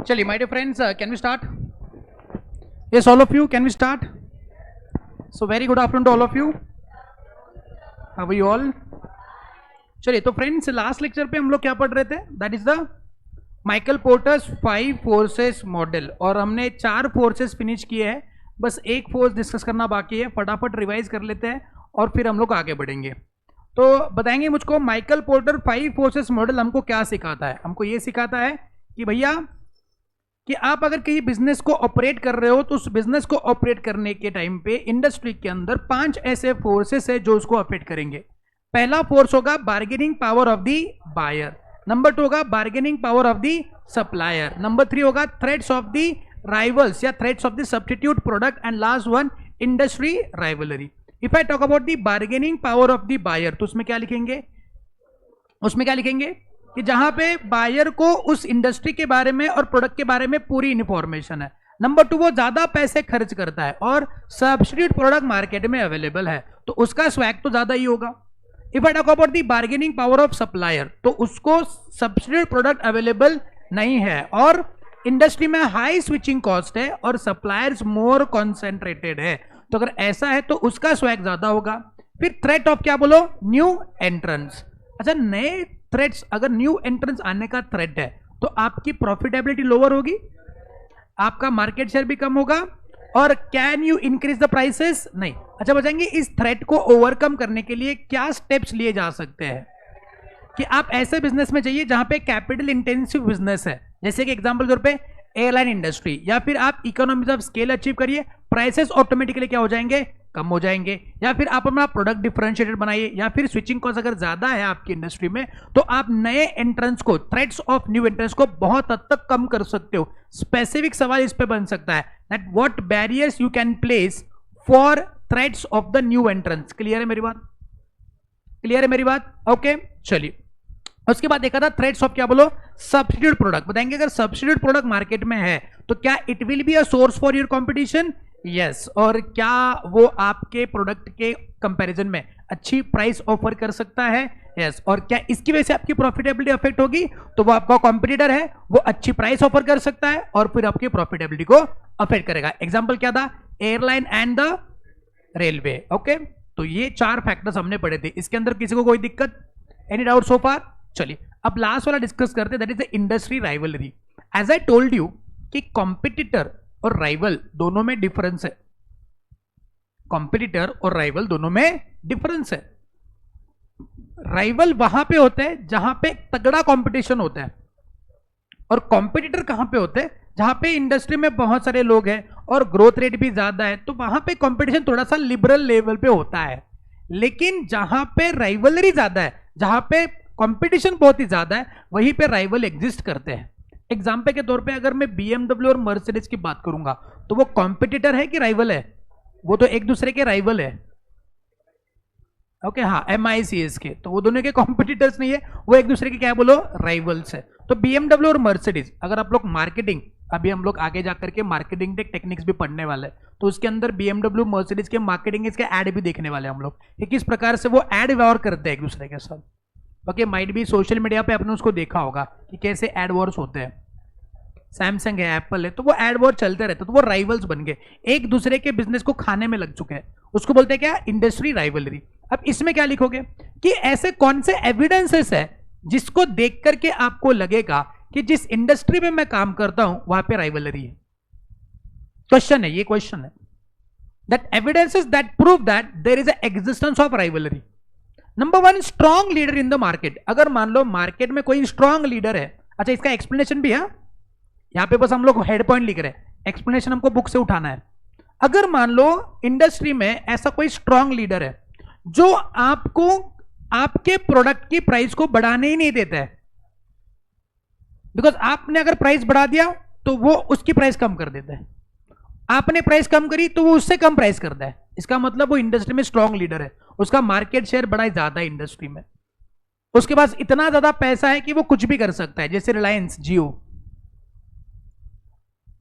चलिए my dear friends, can we start? Yes, all of you, can we start? So very good afternoon to all of you. How are you all? चलिए तो friends last lecture पे हम लोग क्या पढ़ रहे थे? That is the Michael Porter's 5 forces model, और हमने 4 फोर्सेस फिनिश किए हैं, बस एक फोर्स डिस्कस करना बाकी है। फटाफट रिवाइज कर लेते हैं और फिर हम लोग आगे बढ़ेंगे। तो बताएंगे मुझको माइकल पोर्टर 5 फोर्सेस मॉडल हमको क्या सिखाता है? हमको ये सिखाता है कि भैया कि आप अगर कहीं बिजनेस को ऑपरेट कर रहे हो तो उस बिजनेस को ऑपरेट करने के टाइम पे इंडस्ट्री के अंदर 5 ऐसे फोर्सेस है जो उसको अफेक्ट करेंगे। पहला फोर्स होगा bargaining power of the buyer, number 2 होगा bargaining power of the supplier, number 3 होगा थ्रेट्स ऑफ द राइवल्स या threats of the substitute product, and last one industry rivalry. If I talk about the bargaining power of the buyer तो उसमें क्या लिखेंगे? उसमें क्या लिखेंगे कि जहां पे बायर को उस इंडस्ट्री के बारे में और प्रोडक्ट के बारे में पूरी इंफॉर्मेशन है। नंबर 2 वो ज्यादा पैसे खर्च करता है और सब्स्टिट्यूट प्रोडक्ट मार्केट में अवेलेबल है तो उसका स्वैग तो ज्यादा ही होगा। If I talk about the bargaining power of supplier तो उसको सब्स्टिट्यूट प्रोडक्ट अवेलेबल नहीं है और इंडस्ट्री में हाई स्विचिंग कॉस्ट है और सप्लायर्स मोर कॉन्सेंट्रेटेड है, तो अगर ऐसा है तो उसका स्वैग ज्यादा होगा। फिर थ्रेट ऑफ क्या बोलो? New entrance. अच्छा, नए थ्रेट्स, अगर न्यू एंट्रेंस आने का थ्रेट है तो आपकी प्रॉफिटेबिलिटी लोअर होगी, आपका मार्केट शेयर भी कम होगा, और can you increase the prices? नहीं। अच्छा, बताएंगे इस थ्रेट को ओवरकम करने के लिए क्या स्टेप्स लिए जा सकते हैं कि आप ऐसे बिजनेस में जाइए जहां पे कैपिटल इंटेंसिव बिजनेस है, जैसे कि एग्जांपल के तौर पे एयरलाइन इंडस्ट्री, या फिर आप इकोनॉमीज ऑफ स्केल अचीव करिए, प्राइसेस ऑटोमेटिकली क्या हो जाएंगे? कम हो जाएंगे, या फिर आप अपना प्रोडक्ट डिफरेंशिएटेड बनाइए, या फिर स्विचिंग कॉस्ट अगर ज्यादा है आपकी इंडस्ट्री में तो आप नए एंट्रेंस को, थ्रेट्स ऑफ न्यू एंट्रेंस को बहुत हद तक कम कर सकते हो। स्पेसिफिक सवाल इस पे बन सकता है that what barriers you can place for threats of the new entrance. Clear है मेरी बात? क्लियर है मेरी बात? ओके, चलिए उसके बाद देखा था थ्रेट्स ऑफ क्या बोलो? Substitute product. बताएंगे अगर सब्स्टिट्यूट प्रोडक्ट मार्केट में है तो क्या it will be a source for your competition? Yes. और क्या वो आपके प्रोडक्ट के कंपैरिजन में अच्छी प्राइस ऑफर कर सकता है? यस। और क्या इसकी वजह से आपकी प्रॉफिटेबिलिटी अफेक्ट होगी? तो वो आपका कॉम्पिटिटर है, वो अच्छी प्राइस ऑफर कर सकता है और फिर आपकी प्रॉफिटेबिलिटी को अफेक्ट करेगा। एग्जाम्पल क्या था? Airline and the railway. Okay, तो ये 4 फैक्टर्स हमने पढ़े थे। इसके अंदर किसी को कोई दिक्कत? Any doubt so far? चलिए अब लास्ट वाला डिस्कस करते हैं, that is the industry rivalry. As I told you कि कॉम्पिटिटर और राइवल दोनों में डिफरेंस है। कॉम्पिटिटर और राइवल दोनों में डिफरेंस है। राइवल वहां पे होते हैं जहां पे तगड़ा कंपटीशन होता है, और कॉम्पिटिटर कहां पे होते हैं? जहां पे इंडस्ट्री में बहुत सारे लोग हैं और ग्रोथ रेट भी ज्यादा है, तो वहां पे कंपटीशन थोड़ा सा लिबरल लेवल पे होता है। लेकिन जहां पे राइवलरी ज्यादा है, जहां पे कंपटीशन बहुत ही ज्यादा है, वहीं पे राइवल एग्जिस्ट करते हैं। एग्जाम्पल के तौर पे अगर मैं BMW और मर्सिडीज की बात करूंगा तो वो कॉम्पिटिटर है कि राइवल है? वो तो एक दूसरे के राइवल है। ओके, हाँ, MICS के, तो वो दोनों के कॉम्पिटिटर्स नहीं है, वो एक दूसरे के क्या बोलो? राइवल्स है। तो BMW और मर्सिडीज, अगर आप लोग मार्केटिंग, अभी हम लोग आगे जाकर के मार्केटिंग टेक्निक्स भी पढ़ने वाले हैं, तो उसके अंदर BMW मर्सिडीज के मार्केटिंग इसके एड भी देखने वाले हैं हम लोग कि किस प्रकार से वो एड वॉर करते हैं एक दूसरे के साथ। ओके, माइट भी सोशल मीडिया पे आपने उसको देखा होगा कि कैसे एड वॉर्स होते हैं। सैमसंग है, एप्पल है, तो वो एड वॉर चलते रहते, तो वो राइवल्स बन गए, एक दूसरे के बिजनेस को खाने में लग चुके हैं। उसको बोलते हैं क्या? Industry rivalry. अब इसमें क्या लिखोगे कि ऐसे कौन से एविडेंसेस है जिसको देख करके आपको लगेगा कि जिस इंडस्ट्री में मैं काम करता हूं वहां पे राइवलरी है? क्वेश्चन है, ये क्वेश्चन है। That evidences that prove that there is a existence of rivalry. Number 1, strong leader in the market. अगर मान लो मार्केट में कोई स्ट्रॉन्ग लीडर है, अच्छा इसका एक्सप्लेनेशन भी है, यहां पे बस हम लोग हेड पॉइंट लिख रहे हैं, एक्सप्लेनेशन हमको बुक से उठाना है। अगर मान लो इंडस्ट्री में ऐसा कोई स्ट्रॉन्ग लीडर है जो आपको आपके प्रोडक्ट की प्राइस को बढ़ाने ही नहीं देता है, बिकॉज आपने अगर प्राइस बढ़ा दिया तो वो उसकी प्राइस कम कर देता है, आपने प्राइस कम करी तो वो उससे कम प्राइस करता है, इसका मतलब वो इंडस्ट्री में स्ट्रॉन्ग लीडर है, उसका मार्केट शेयर बड़ा ज्यादा है इंडस्ट्री में, उसके पास इतना ज्यादा पैसा है कि वो कुछ भी कर सकता है। जैसे रिलायंस जियो,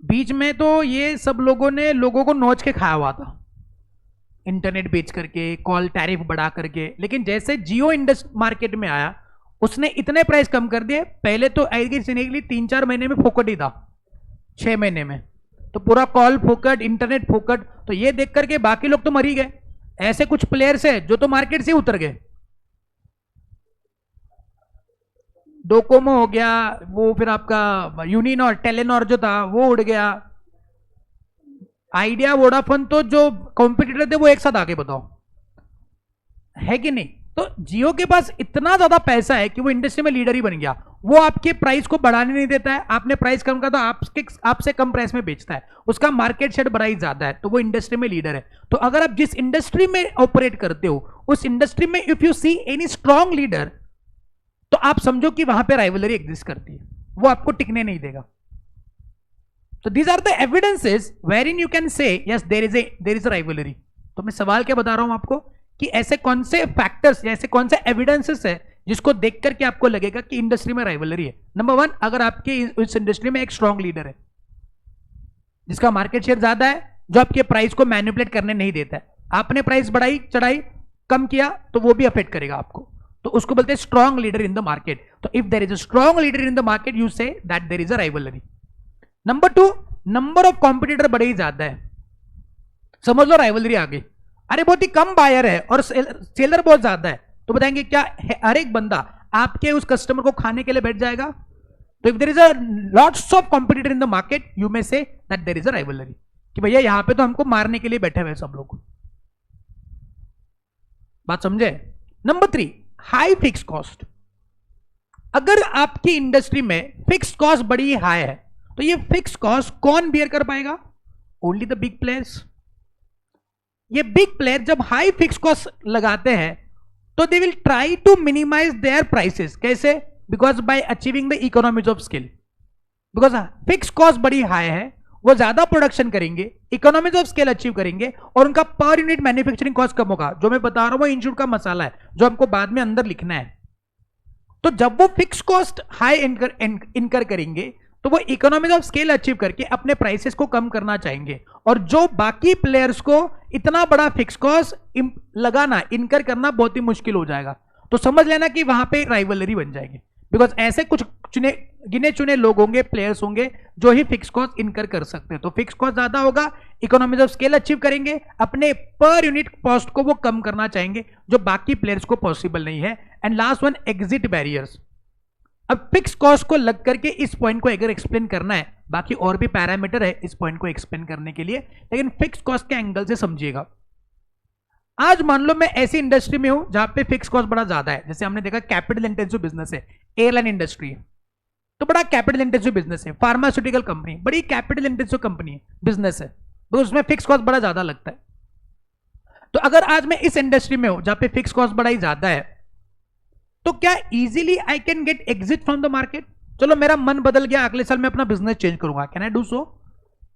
बीच में तो ये सब लोगों ने लोगों को नोच के खाया हुआ था, इंटरनेट बेच करके, कॉल टैरिफ बढ़ा करके, लेकिन जैसे जियो इंडस्ट्री मार्केट में आया उसने इतने प्राइस कम कर दिए, पहले तो 3-4 महीने में फोकट ही था, 6 महीने में। तो पूरा कॉल फोकट, इंटरनेट फोकट, तो ये देख करके बाकी लोग तो मर ही गए। ऐसे कुछ प्लेयर्स है जो तो मार्केट से उतर गए। डोकोमो हो गया, वो फिर आपका यूनिनॉर, टेलीनॉर जो था वो उड़ गया। आइडिया, वोडाफोन, तो जो कॉम्पिटिटर थे वो एक साथ आगे, बताओ है कि नहीं। तो जियो के पास इतना ज्यादा पैसा है कि वो इंडस्ट्री में लीडर ही बन गया। वो आपके प्राइस को बढ़ाने नहीं देता है, आपने प्राइस कम कर तो आपसे कम प्राइस में बेचता है, उसका मार्केट शेयर बड़ा ही ज्यादा है, तो वो इंडस्ट्री में लीडर है। तो अगर आप जिस इंडस्ट्री में ऑपरेट करते हो उस इंडस्ट्री में if you see any strong leader, तो आप समझो कि वहां पे राइवलरी एग्जिस्ट करती है, वो आपको टिकने नहीं देगा। तो these are the evidences where in you can say yes there is a rivalry. तो मैं सवाल क्या बता रहा हूं आपको कि ऐसे कौन से फैक्टर्स, ऐसे कौन से एविडेंसेस है जिसको देख करके आपको लगेगा कि इंडस्ट्री में राइवलरी है। नंबर 1, अगर आपके इस इंडस्ट्री में एक स्ट्रॉन्ग लीडर है जिसका मार्केट शेयर ज्यादा है, जो आपके प्राइस को मैनिपुलेट करने नहीं देता है। आपने प्राइस बढ़ाई चढ़ाई कम किया तो वो भी अफेक्ट करेगा आपको, तो उसको बोलते हैं strong leader in the market. तो if there is a strong leader in the market you say that there is a rivalry. Number 2, number of competitor बड़े ही ज्यादा है, समझ लो राइवलरी आ गई। अरे बहुत ही कम बायर है और सेलर बहुत ज्यादा है, तो बताएंगे क्या हर एक बंदा आपके उस कस्टमर को खाने के लिए बैठ जाएगा। तो if there is a lots of competitor in the market you may say that there is a rivalry, कि भैया यहां पे तो हमको मारने के लिए बैठे हुए सब लोग। बात समझे। Number 3, high fix cost. अगर आपकी इंडस्ट्री में फिक्स कॉस्ट बड़ी हाई है तो ये फिक्स कॉस्ट कौन बियर कर पाएगा? Only the big players. ये बिग प्लेयर जब हाई फिक्स कॉस्ट लगाते हैं तो they will try to minimize their prices. कैसे? Because by achieving the economies of scale. Because fix cost बड़ी हाई है, वो ज्यादा प्रोडक्शन करेंगे, इकोनॉमीज ऑफ स्केल अचीव करेंगे और उनका पर यूनिट मैन्युफैक्चरिंग कॉस्ट कम होगा। जो मैं बता रहा हूं वो इंस्टीट्यूट का मसाला है जो हमको बाद में अंदर लिखना है। तो जब वो फिक्स कॉस्ट हाई इनकर करेंगे तो वो इकोनॉमीज ऑफ स्केल अचीव करके अपने प्राइसेस को कम करना चाहेंगे, और जो बाकी प्लेयर्स को इतना बड़ा फिक्स कॉस्ट लगाना, इनकर करना बहुत ही मुश्किल हो जाएगा। तो समझ लेना कि वहां पे राइवलरी बन जाएगी, बिकॉज ऐसे कुछ गिने चुने लोग होंगे, प्लेयर्स होंगे जो ही फिक्स कॉस्ट इनकर कर सकते हैं। तो फिक्स कॉस्ट ज्यादा होगा, इकोनॉमीज ऑफ स्केल अचीव करेंगे, अपने पर यूनिट कॉस्ट को वो कम करना चाहेंगे जो बाकी प्लेयर्स को पॉसिबल नहीं है। And last one, exit barriers. अब फिक्स कॉस्ट को लग करके इस पॉइंट को अगर एक्सप्लेन करना है, बाकी और भी पैरामीटर है इस पॉइंट को एक्सप्लेन करने के लिए, लेकिन फिक्स कॉस्ट के एंगल से समझिएगा। आज मान लो मैं ऐसी इंडस्ट्री में हूं जहां पे फिक्स कॉस्ट बड़ा ज्यादा है, जैसे हमने देखा कैपिटल इंटेंसिव बिजनेस है, एयरलाइन इंडस्ट्री है तो बड़ा कैपिटल इंटेंसिव बिजनेस है, फार्मास्यूटिकल कंपनी बड़ी कैपिटल इंटेंसिव कंपनी है, बिजनेस है, तो उसमें फिक्स कॉस्ट बड़ा ज्यादा लगता है। तो अगर आज मैं इस इंडस्ट्री में हूं जहां पे फिक्स कॉस्ट बड़ा ही ज्यादा है, तो क्या easily I can get exit from the market? चलो मेरा मन बदल गया, अगले साल मैं अपना बिजनेस चेंज करूंगा, कैन आई डू सो?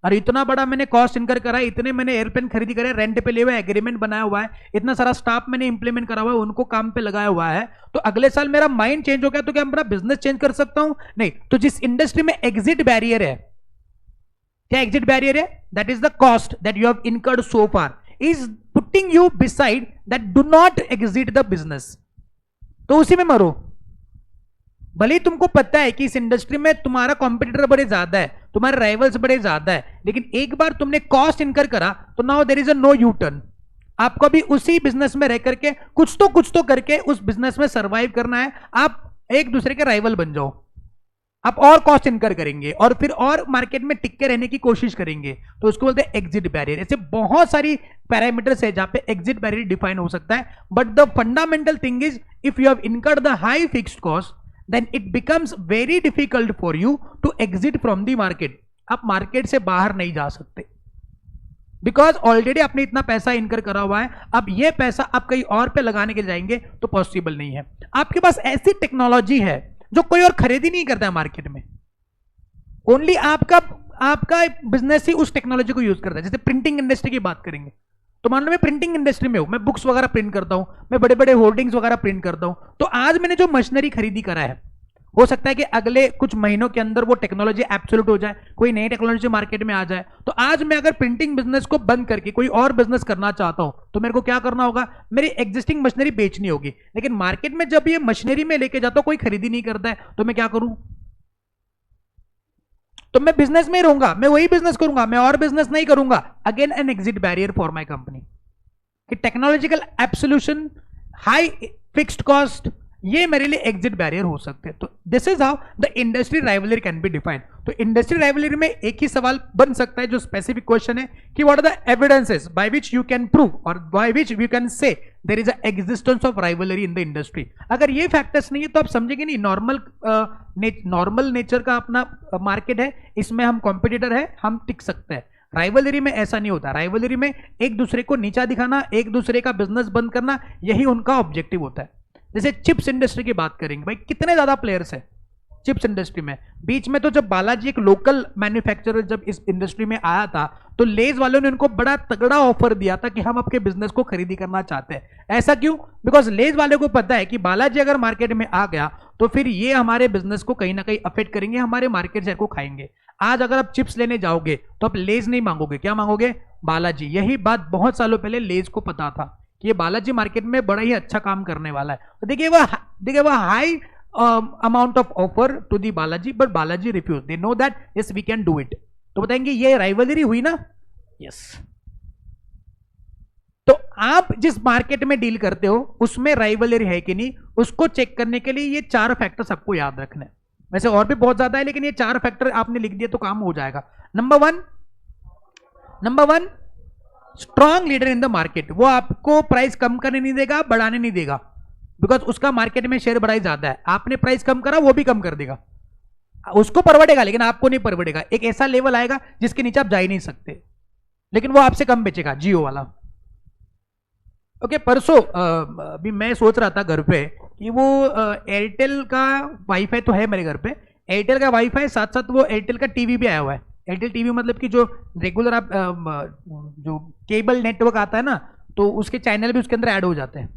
अरे इतना बड़ा मैंने कॉस्ट इनकर करा है, इतने मैंने एयरप्लेन खरीदी करे, रेंट पे लिए हुए, एग्रीमेंट बनाया हुआ है, इतना सारा स्टाफ मैंने इंप्लीमेंट करा हुआ है, उनको काम पे लगाया हुआ है, तो अगले साल मेरा माइंड चेंज हो गया तो क्या मैं अपना बिजनेस चेंज कर सकता हूं? नहीं। तो जिस इंडस्ट्री में एग्जिट बैरियर है, क्या एग्जिट बैरियर है? That is the cost that you have incurred so far is putting you beside that do not exit the business. तो उसी में मरो, भले ही तुमको पता है कि इस इंडस्ट्री में तुम्हारा कॉम्पिटिटर बड़े ज्यादा है, तुम्हारे राइवल्स बड़े ज्यादा है, लेकिन एक बार तुमने कॉस्ट इनकर करा तो now there is a no U turn. आपको भी उसी बिजनेस में रह करके कुछ तो करके उस बिजनेस में सर्वाइव करना है। आप एक दूसरे के राइवल बन जाओ, आप और कॉस्ट इनकर करेंगे और फिर और मार्केट में टिक के रहने की कोशिश करेंगे, तो उसको बोलते हैं एग्जिट बैरियर। ऐसे बहुत सारी पैरामीटर्स है जहां पे एग्जिट बैरियर डिफाइन हो सकता है, but the fundamental thing is if you have incurred the high fixed cost then it becomes very difficult for you to exit from the market। आप मार्केट से बाहर नहीं जा सकते, बिकॉज ऑलरेडी आपने इतना पैसा इनकर करा हुआ है, अब ये पैसा आप कहीं और पे लगाने के लिए जाएंगे तो पॉसिबल नहीं है। आपके पास ऐसी टेक्नोलॉजी है जो कोई और खरीदी नहीं करता है मार्केट में, ओनली आपका बिजनेस ही उस टेक्नोलॉजी को यूज करता है। जैसे प्रिंटिंग इंडस्ट्री की बात करेंगे तो मान लो मैं प्रिंटिंग इंडस्ट्री में हूं, मैं बुक्स वगैरह प्रिंट करता हूं, मैं बड़े बड़े होर्डिंग्स वगैरह प्रिंट करता हूं, तो आज मैंने जो मशीनरी खरीदी करा है, हो सकता है कि अगले कुछ महीनों के अंदर वो टेक्नोलॉजी एब्सोल्यूट हो जाए, कोई नई टेक्नोलॉजी मार्केट में आ जाए। तो आज मैं अगर प्रिंटिंग बिजनेस को बंद करके कोई और बिजनेस करना चाहता हूं तो मेरे को क्या करना होगा? मेरी एग्जिस्टिंग मशीनरी बेचनी होगी, लेकिन मार्केट में जब ये मशीनरी में लेके जाता हूं कोई खरीदी नहीं करता है तो मैं क्या करूं? तो मैं बिजनेस में ही रहूंगा, मैं वही बिजनेस करूंगा, मैं और बिजनेस नहीं करूंगा। Again an exit barrier for my company. कि technological absolution, high fixed cost, ये मेरे लिए एग्जिट बैरियर हो सकते हैं। तो this is how the industry rivalry can be defined. तो इंडस्ट्री राइवलरी में एक ही सवाल बन सकता है जो स्पेसिफिक क्वेश्चन है कि what are the evidences by which you can prove और by which you can say there is a existence of rivalry in the industry. अगर ये फैक्टर्स नहीं है तो आप समझेंगे नहीं, नॉर्मल नेचर का अपना मार्केट है, इसमें हम कॉम्पिटिटर है, हम टिक सकते हैं। राइवलरी में ऐसा नहीं होता। राइवलरी में एक दूसरे को नीचा दिखाना, एक दूसरे का बिजनेस बंद करना, यही उनका ऑब्जेक्टिव होता है। जैसे चिप्स इंडस्ट्री की बात करेंगे, भाई कितने ज्यादा प्लेयर्स हैं चिप्स इंडस्ट्री में। बीच में तो जब बालाजी एक लोकल मैन्युफैक्चरर जब इस इंडस्ट्री में आया था तो लेज वालों ने उनको बड़ा तगड़ा ऑफर दिया था कि हम आपके बिजनेस को खरीदी करना चाहते हैं। ऐसा क्यों? बिकॉज लेज वाले को पता है कि बालाजी अगर मार्केट में आ गया तो फिर ये हमारे बिजनेस को कहीं ना कहीं अफेक्ट करेंगे, हमारे मार्केट शेयर को खाएंगे। आज अगर आप चिप्स लेने जाओगे तो आप लेज नहीं मांगोगे, क्या मांगोगे? बालाजी। यही बात बहुत सालों पहले लेज को पता था कि ये बालाजी मार्केट में बड़ा ही अच्छा काम करने वाला है। तो देखिए वह high amount of offer to the Balaji, but Balaji refuse. They know that yes we can do it. तो बताएंगे ये राइवलरी हुई ना? यस। तो आप जिस मार्केट में डील करते हो उसमें राइवलरी है कि नहीं, उसको चेक करने के लिए ये 4 फैक्टर्स आपको याद रखने हैं। वैसे और भी बहुत ज्यादा है लेकिन ये 4 फैक्टर आपने लिख दिए तो काम हो जाएगा। Number one strong leader in the market. वो आपको प्राइस कम करने नहीं देगा, बढ़ाने नहीं देगा, बिकॉज उसका मार्केट में शेयर बढ़ाई ज्यादा है। आपने प्राइस कम करा, वो भी कम कर देगा। उसको परवड़ेगा लेकिन आपको नहीं परवड़ेगा। एक ऐसा लेवल आएगा जिसके नीचे आप जा ही नहीं सकते, लेकिन वो आपसे कम बेचेगा, जियो वाला। ओके, परसों अभी मैं सोच रहा था घर पे कि वो एयरटेल का वाईफाई तो है मेरे घर पे, एयरटेल का वाईफाई साथ साथ वो एयरटेल का टीवी भी आया हुआ है। एयरटेल टीवी मतलब कि जो रेगुलर आप जो केबल नेटवर्क आता है ना, तो उसके चैनल भी उसके अंदर ऐड हो जाते हैं।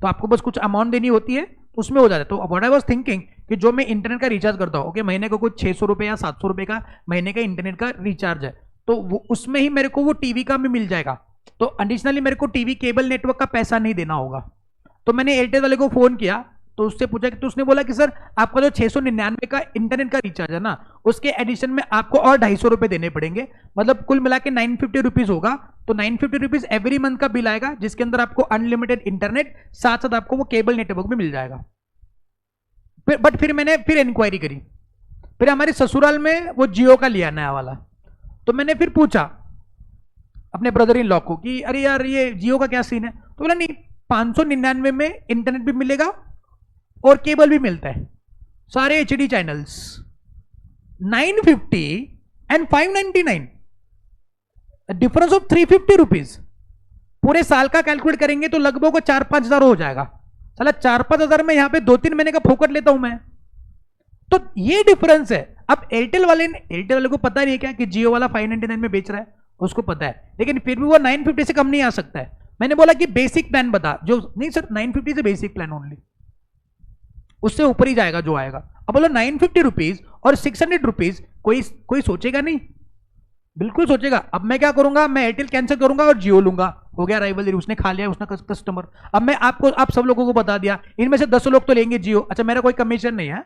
तो आपको बस कुछ अमाउंट देनी होती है तो उसमें हो जाता है। तो व्हाट आई वाज थिंकिंग कि जो मैं इंटरनेट का रिचार्ज करता हूँ, ओके, महीने को कुछ 600 रुपये या 700 रुपये का महीने का इंटरनेट का रिचार्ज है, तो वो उसमें ही मेरे को वो टीवी का भी मिल जाएगा। तो एडिशनली मेरे को टीवी केबल नेटवर्क का पैसा नहीं देना होगा। तो मैंने एयरटेल वाले को फोन किया तो उससे पूछा कि, तो उसने बोला कि सर आपका जो 699 का इंटरनेट का रिचार्ज है ना, उसके एडिशन में आपको और 250 रुपये देने पड़ेंगे, मतलब कुल मिला के 950 रुपीज होगा। तो 950 रुपीज एवरी मंथ का बिल आएगा जिसके अंदर आपको अनलिमिटेड इंटरनेट साथ साथ आपको वो केबल नेटवर्क भी मिल जाएगा। बट फिर मैंने फिर इंक्वायरी करी, फिर हमारे ससुराल में वो जियो का लिया नया वाला। तो मैंने फिर पूछा अपने ब्रदर इन लॉ को कि अरे यार ये जियो का क्या सीन है? तो बोला नहीं, 599 में इंटरनेट भी मिलेगा और केबल भी मिलता है, सारे HD channels. 950 and 599, difference of 350 rupees. पूरे साल का कैलकुलेट करेंगे तो लगभग 4-5 हजार हो जाएगा। चला 4-5 हजार में यहां पे 2-3 महीने का फोकट लेता हूं मैं। तो ये डिफरेंस है। अब एयरटेल वाले को पता नहीं है क्या कि जियो वाला 599 में बेच रहा है, उसको पता है, लेकिन फिर भी वो 950 से कम नहीं आ सकता है। मैंने बोला कि बेसिक प्लान बता, जो नहीं सर 950 से बेसिक प्लान ओनली, उससे ऊपर ही जाएगा जो आएगा। अब बोलो 950 रुपीज और 600 रुपीज, कोई सोचेगा नहीं? बिल्कुल सोचेगा। अब मैं क्या करूंगा, मैं एयरटेल कैंसिल करूंगा और जियो लूंगा, हो गया राइवलरी, उसने खा लिया, उसने कस्टमर। अब मैं आप सब लोगों को बता दिया, इनमें से 10 लोग तो लेंगे जियो, अच्छा मेरा कोई कमीशन नहीं है।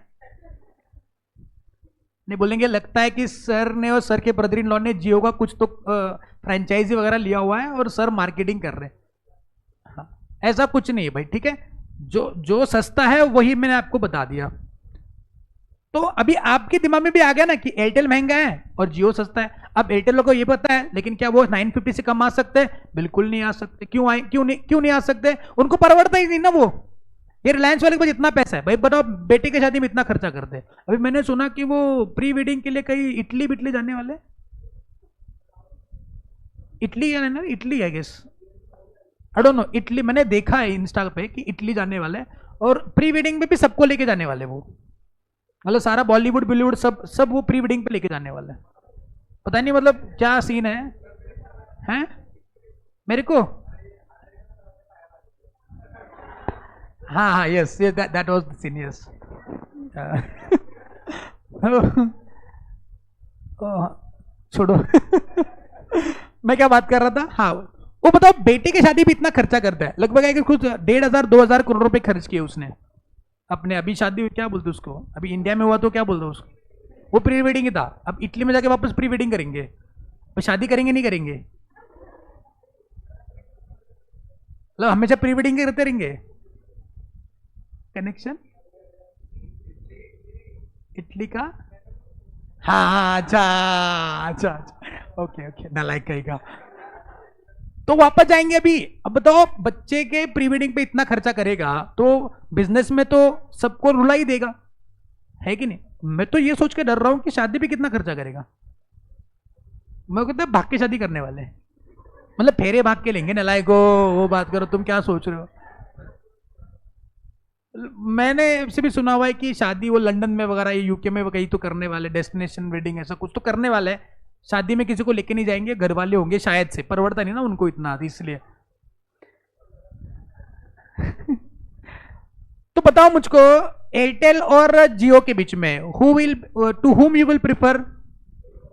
नहीं बोलेंगे लगता है कि सर ने और सर के ब्रदर इन लॉ ने जियो का कुछ तो फ्रेंचाइजी वगैरह लिया हुआ है और सर मार्केटिंग कर रहे हैं। हाँ, ऐसा कुछ नहीं है भाई, ठीक है। जो सस्ता है वही मैंने आपको बता दिया। तो अभी आपके दिमाग में भी आ गया ना कि एयरटेल महंगा है और जियो सस्ता है। अब एयरटेल को ये पता है, लेकिन क्या वो 950 से कम आ सकते हैं? बिल्कुल नहीं आ सकते। क्यों नहीं आ सकते? उनको परवड़ता ही नहीं ना। वो ये रिलायंस वाले के पास इतना पैसा है, भाई बताओ बेटे की शादी में इतना खर्चा करते हैं। अभी मैंने सुना कि वो प्री वेडिंग के लिए कहीं इटली जाने वाले, इटली या ना, Italy I guess, I don't know, Italy मैंने देखा है इंस्टा पे कि इटली जाने वाले हैं और प्री वेडिंग में भी सबको लेके जाने वाले वो, मतलब सारा बॉलीवुड सब वो प्री वेडिंग पे लेके जाने वाले हैं। पता नहीं मतलब क्या सीन है, हैं? मेरे को हाँ yes that was the scene, yes. छोड़ो। मैं क्या बात कर रहा था? हाँ, वो बताओ बेटे की शादी भी इतना खर्चा करता है, लगभग कुछ 1,500-2,000 करोड़ रुपए खर्च किए उसने अपने। अभी शादी क्या बोलते उसको, अभी इंडिया में हुआ तो क्या बोलते उसको, वो प्री वेडिंग ही था। अब इटली में जाके वापस प्री वेडिंग करेंगे, तो शादी करेंगे नहीं करेंगे? मतलब हमेशा प्री वेडिंग करते रहेंगे? कनेक्शन इटली का? हाँ अच्छा अच्छा अच्छा, ओके ओके, नालायक कहेगा। तो वापस जाएंगे अभी। अब बताओ, बच्चे के प्री वेडिंग पे इतना खर्चा करेगा तो बिजनेस में तो सबको रुला ही देगा, है कि नहीं? मैं तो ये सोच के डर रहा हूं कि शादी पे कितना खर्चा करेगा। मैं कहता भाग के शादी करने वाले हैं, मतलब फेरे भाग के लेंगे। नालायक हो, वो बात करो, तुम क्या सोच रहे हो? मैंने से भी सुना हुआ है कि शादी वो लंदन में वगैरह, यूके में कहीं तो करने वाले, डेस्टिनेशन वेडिंग ऐसा कुछ तो करने वाले है। शादी में किसी को लेके नहीं जाएंगे, घर वाले होंगे शायद से, परवड़ता नहीं ना उनको इतना, इसलिए। तो बताओ मुझको, एयरटेल और जियो के बीच में who will, to whom you will prefer?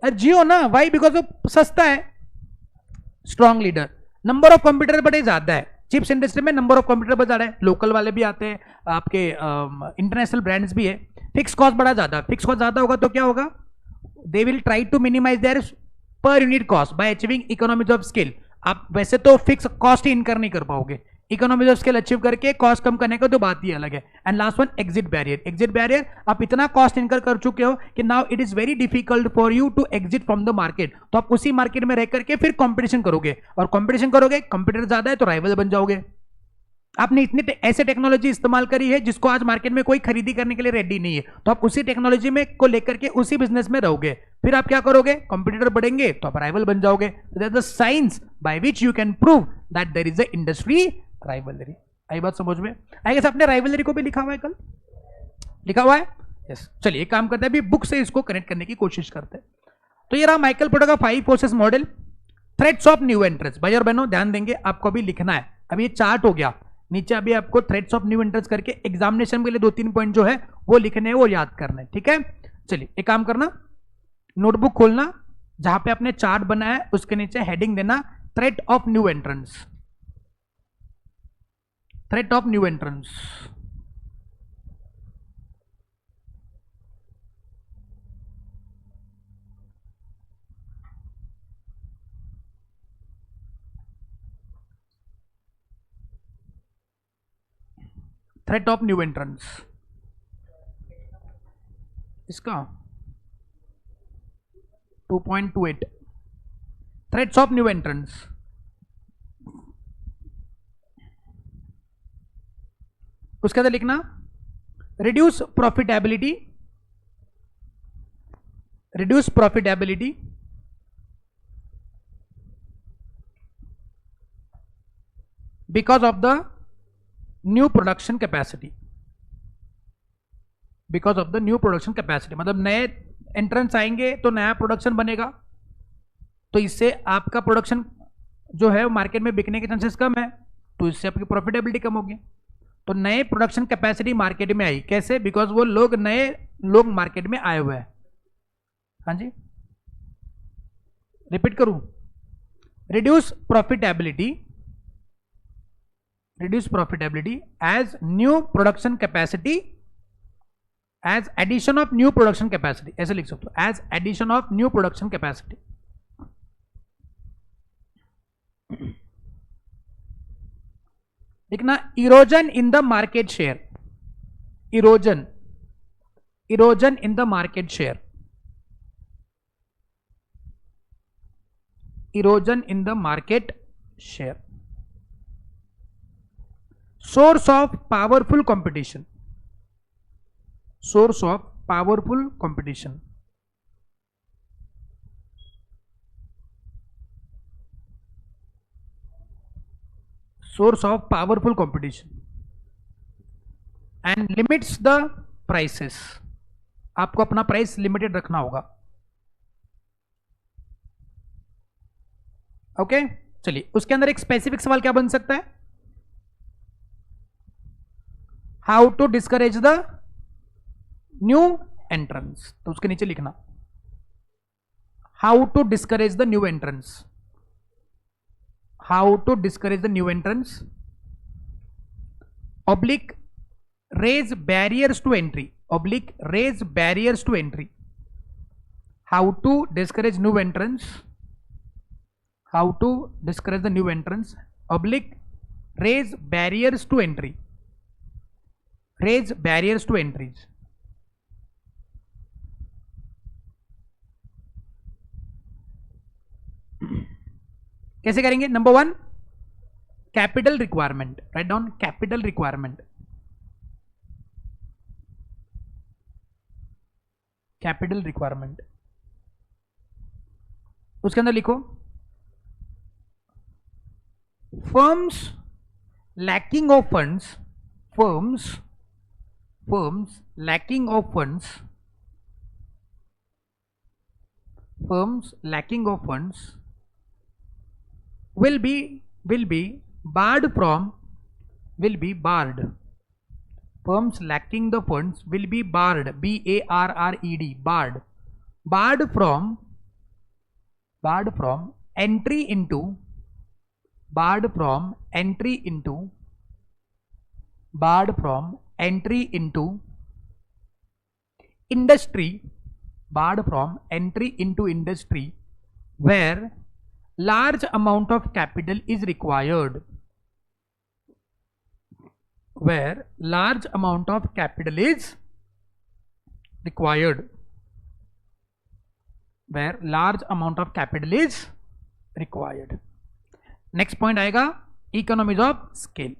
Jio ना। वाई? बिकॉज वो सस्ता है, strong leader, number of computer बड़े ज्यादा है। चिप्स इंडस्ट्री में नंबर ऑफ कंप्यूटर बहुत ज्यादा है, लोकल वाले भी आते हैं, आपके इंटरनेशनल ब्रांड्स भी है। फिक्स कॉस्ट बड़ा ज्यादा, फिक्स कॉस्ट ज्यादा होगा तो क्या होगा? They will try to minimize their per unit cost by achieving economies of scale. आप वैसे तो फिक्स कॉस्ट ही इनकर नहीं कर पाओगे, इकोनॉमीज ऑफ स्केल अचीव करके कॉस्ट कम करने का तो बात ही अलग है। And last one, exit barrier. Exit barrier, आप इतना कॉस्ट इनकर कर चुके हो कि now it is very difficult for you to exit from the market. तो आप उसी मार्केट में रह करके फिर कंपटीशन करोगे, और कंपटीशन करोगे, कंपटीटर ज्यादा है तो राइवल बन जाओगे। आपने इतनी ऐसे टेक्नोलॉजी इस्तेमाल करी है जिसको आज मार्केट में कोई खरीदी करने के लिए रेडी नहीं है, तो आप उसी टेक्नोलॉजी में को लेकर के उसी बिजनेस में रहोगे। फिर आप क्या करोगे? कंपटीटर बढ़ेंगे तो आप राइवल बन जाओगे। That is the science by which you can prove that there is a industry rivalry. आई बात समझ में? आई गेस आपने राइवलरी को भी लिखा हुआ है, कल लिखा हुआ है। यस, चलिए एक काम करते हैं, अभी बुक से इसको कनेक्ट करने की कोशिश करते हैं। तो ये रहा माइकल पोर्टर का 5 forces model, threats of new entrance. भाई और बहनों ध्यान देंगे, आपको अभी लिखना है। अभी ये चार्ट हो गया, नीचे अभी आपको थ्रेट्स ऑफ न्यू एंट्रेंस करके एग्जामिनेशन के लिए 2-3 पॉइंट जो है वो लिखने हैं, वो याद करना है, ठीक है? चलिए एक काम करना, नोटबुक खोलना, जहां पे आपने चार्ट बनाया है उसके नीचे हेडिंग देना threat of new entrance. Threat of new entrance. Threat of new entrance इसका 2.28 थ्रेट्स ऑफ न्यू एंट्रेंस। उसके अंदर लिखना reduce profitability, reduce profitability because of the new production capacity. Because of the new production capacity मतलब नए entrance आएंगे तो नया production बनेगा, तो इससे आपका प्रोडक्शन जो है मार्केट में बिकने के चांसेस कम है, तो इससे आपकी प्रॉफिटेबिलिटी कम होगी। तो नए प्रोडक्शन कैपेसिटी मार्केट में आई, कैसे? बिकॉज वो लोग, नए लोग मार्केट में आए हुए हैं। हाँ जी, रिपीट करूं, reduce profitability, reduce profitability as new production capacity, as addition of new production capacity, ऐसे लिख सकते हो, as addition of new production capacity। लिखना erosion in the market share, erosion, erosion in the market share, erosion in the market share। Source of powerful competition, source of powerful competition, source of powerful competition and limits the prices. आपको अपना price limited रखना होगा। Okay चलिए, उसके अंदर एक specific सवाल क्या बन सकता है? How to discourage the new entrance, तो उसके नीचे लिखना how to discourage the new entrance, how to discourage the new entrance, oblique raise barriers to entry, oblique raise barriers to entry. how to discourage new entrants, how to discourage the new entrants, oblique raise barriers to entry, raise barriers to entries. कैसे करेंगे? Number one, capital requirement, write down capital requirement, capital requirement, उसके अंदर लिखो firms lacking of funds, firms lacking of funds, firms lacking of funds will be barred from, will be barred, firms lacking the funds will be barred, barred, barred from entry into, barred from entry into, barred from entry into industry, barred from entry into industry where large amount of capital is required, where large amount of capital is required, where large amount of capital is required. Next point आएगा economies of scale,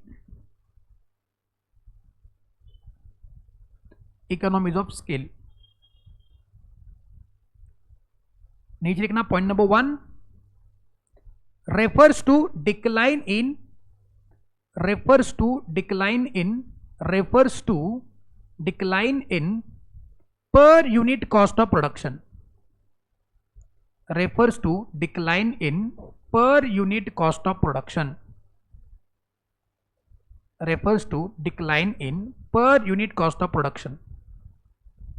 economies of scale नीचे लिखना point number one, refers to decline in, refers to decline in, refers to decline in per unit cost of production, refers to decline in per unit cost of production, refers to decline in per unit cost of production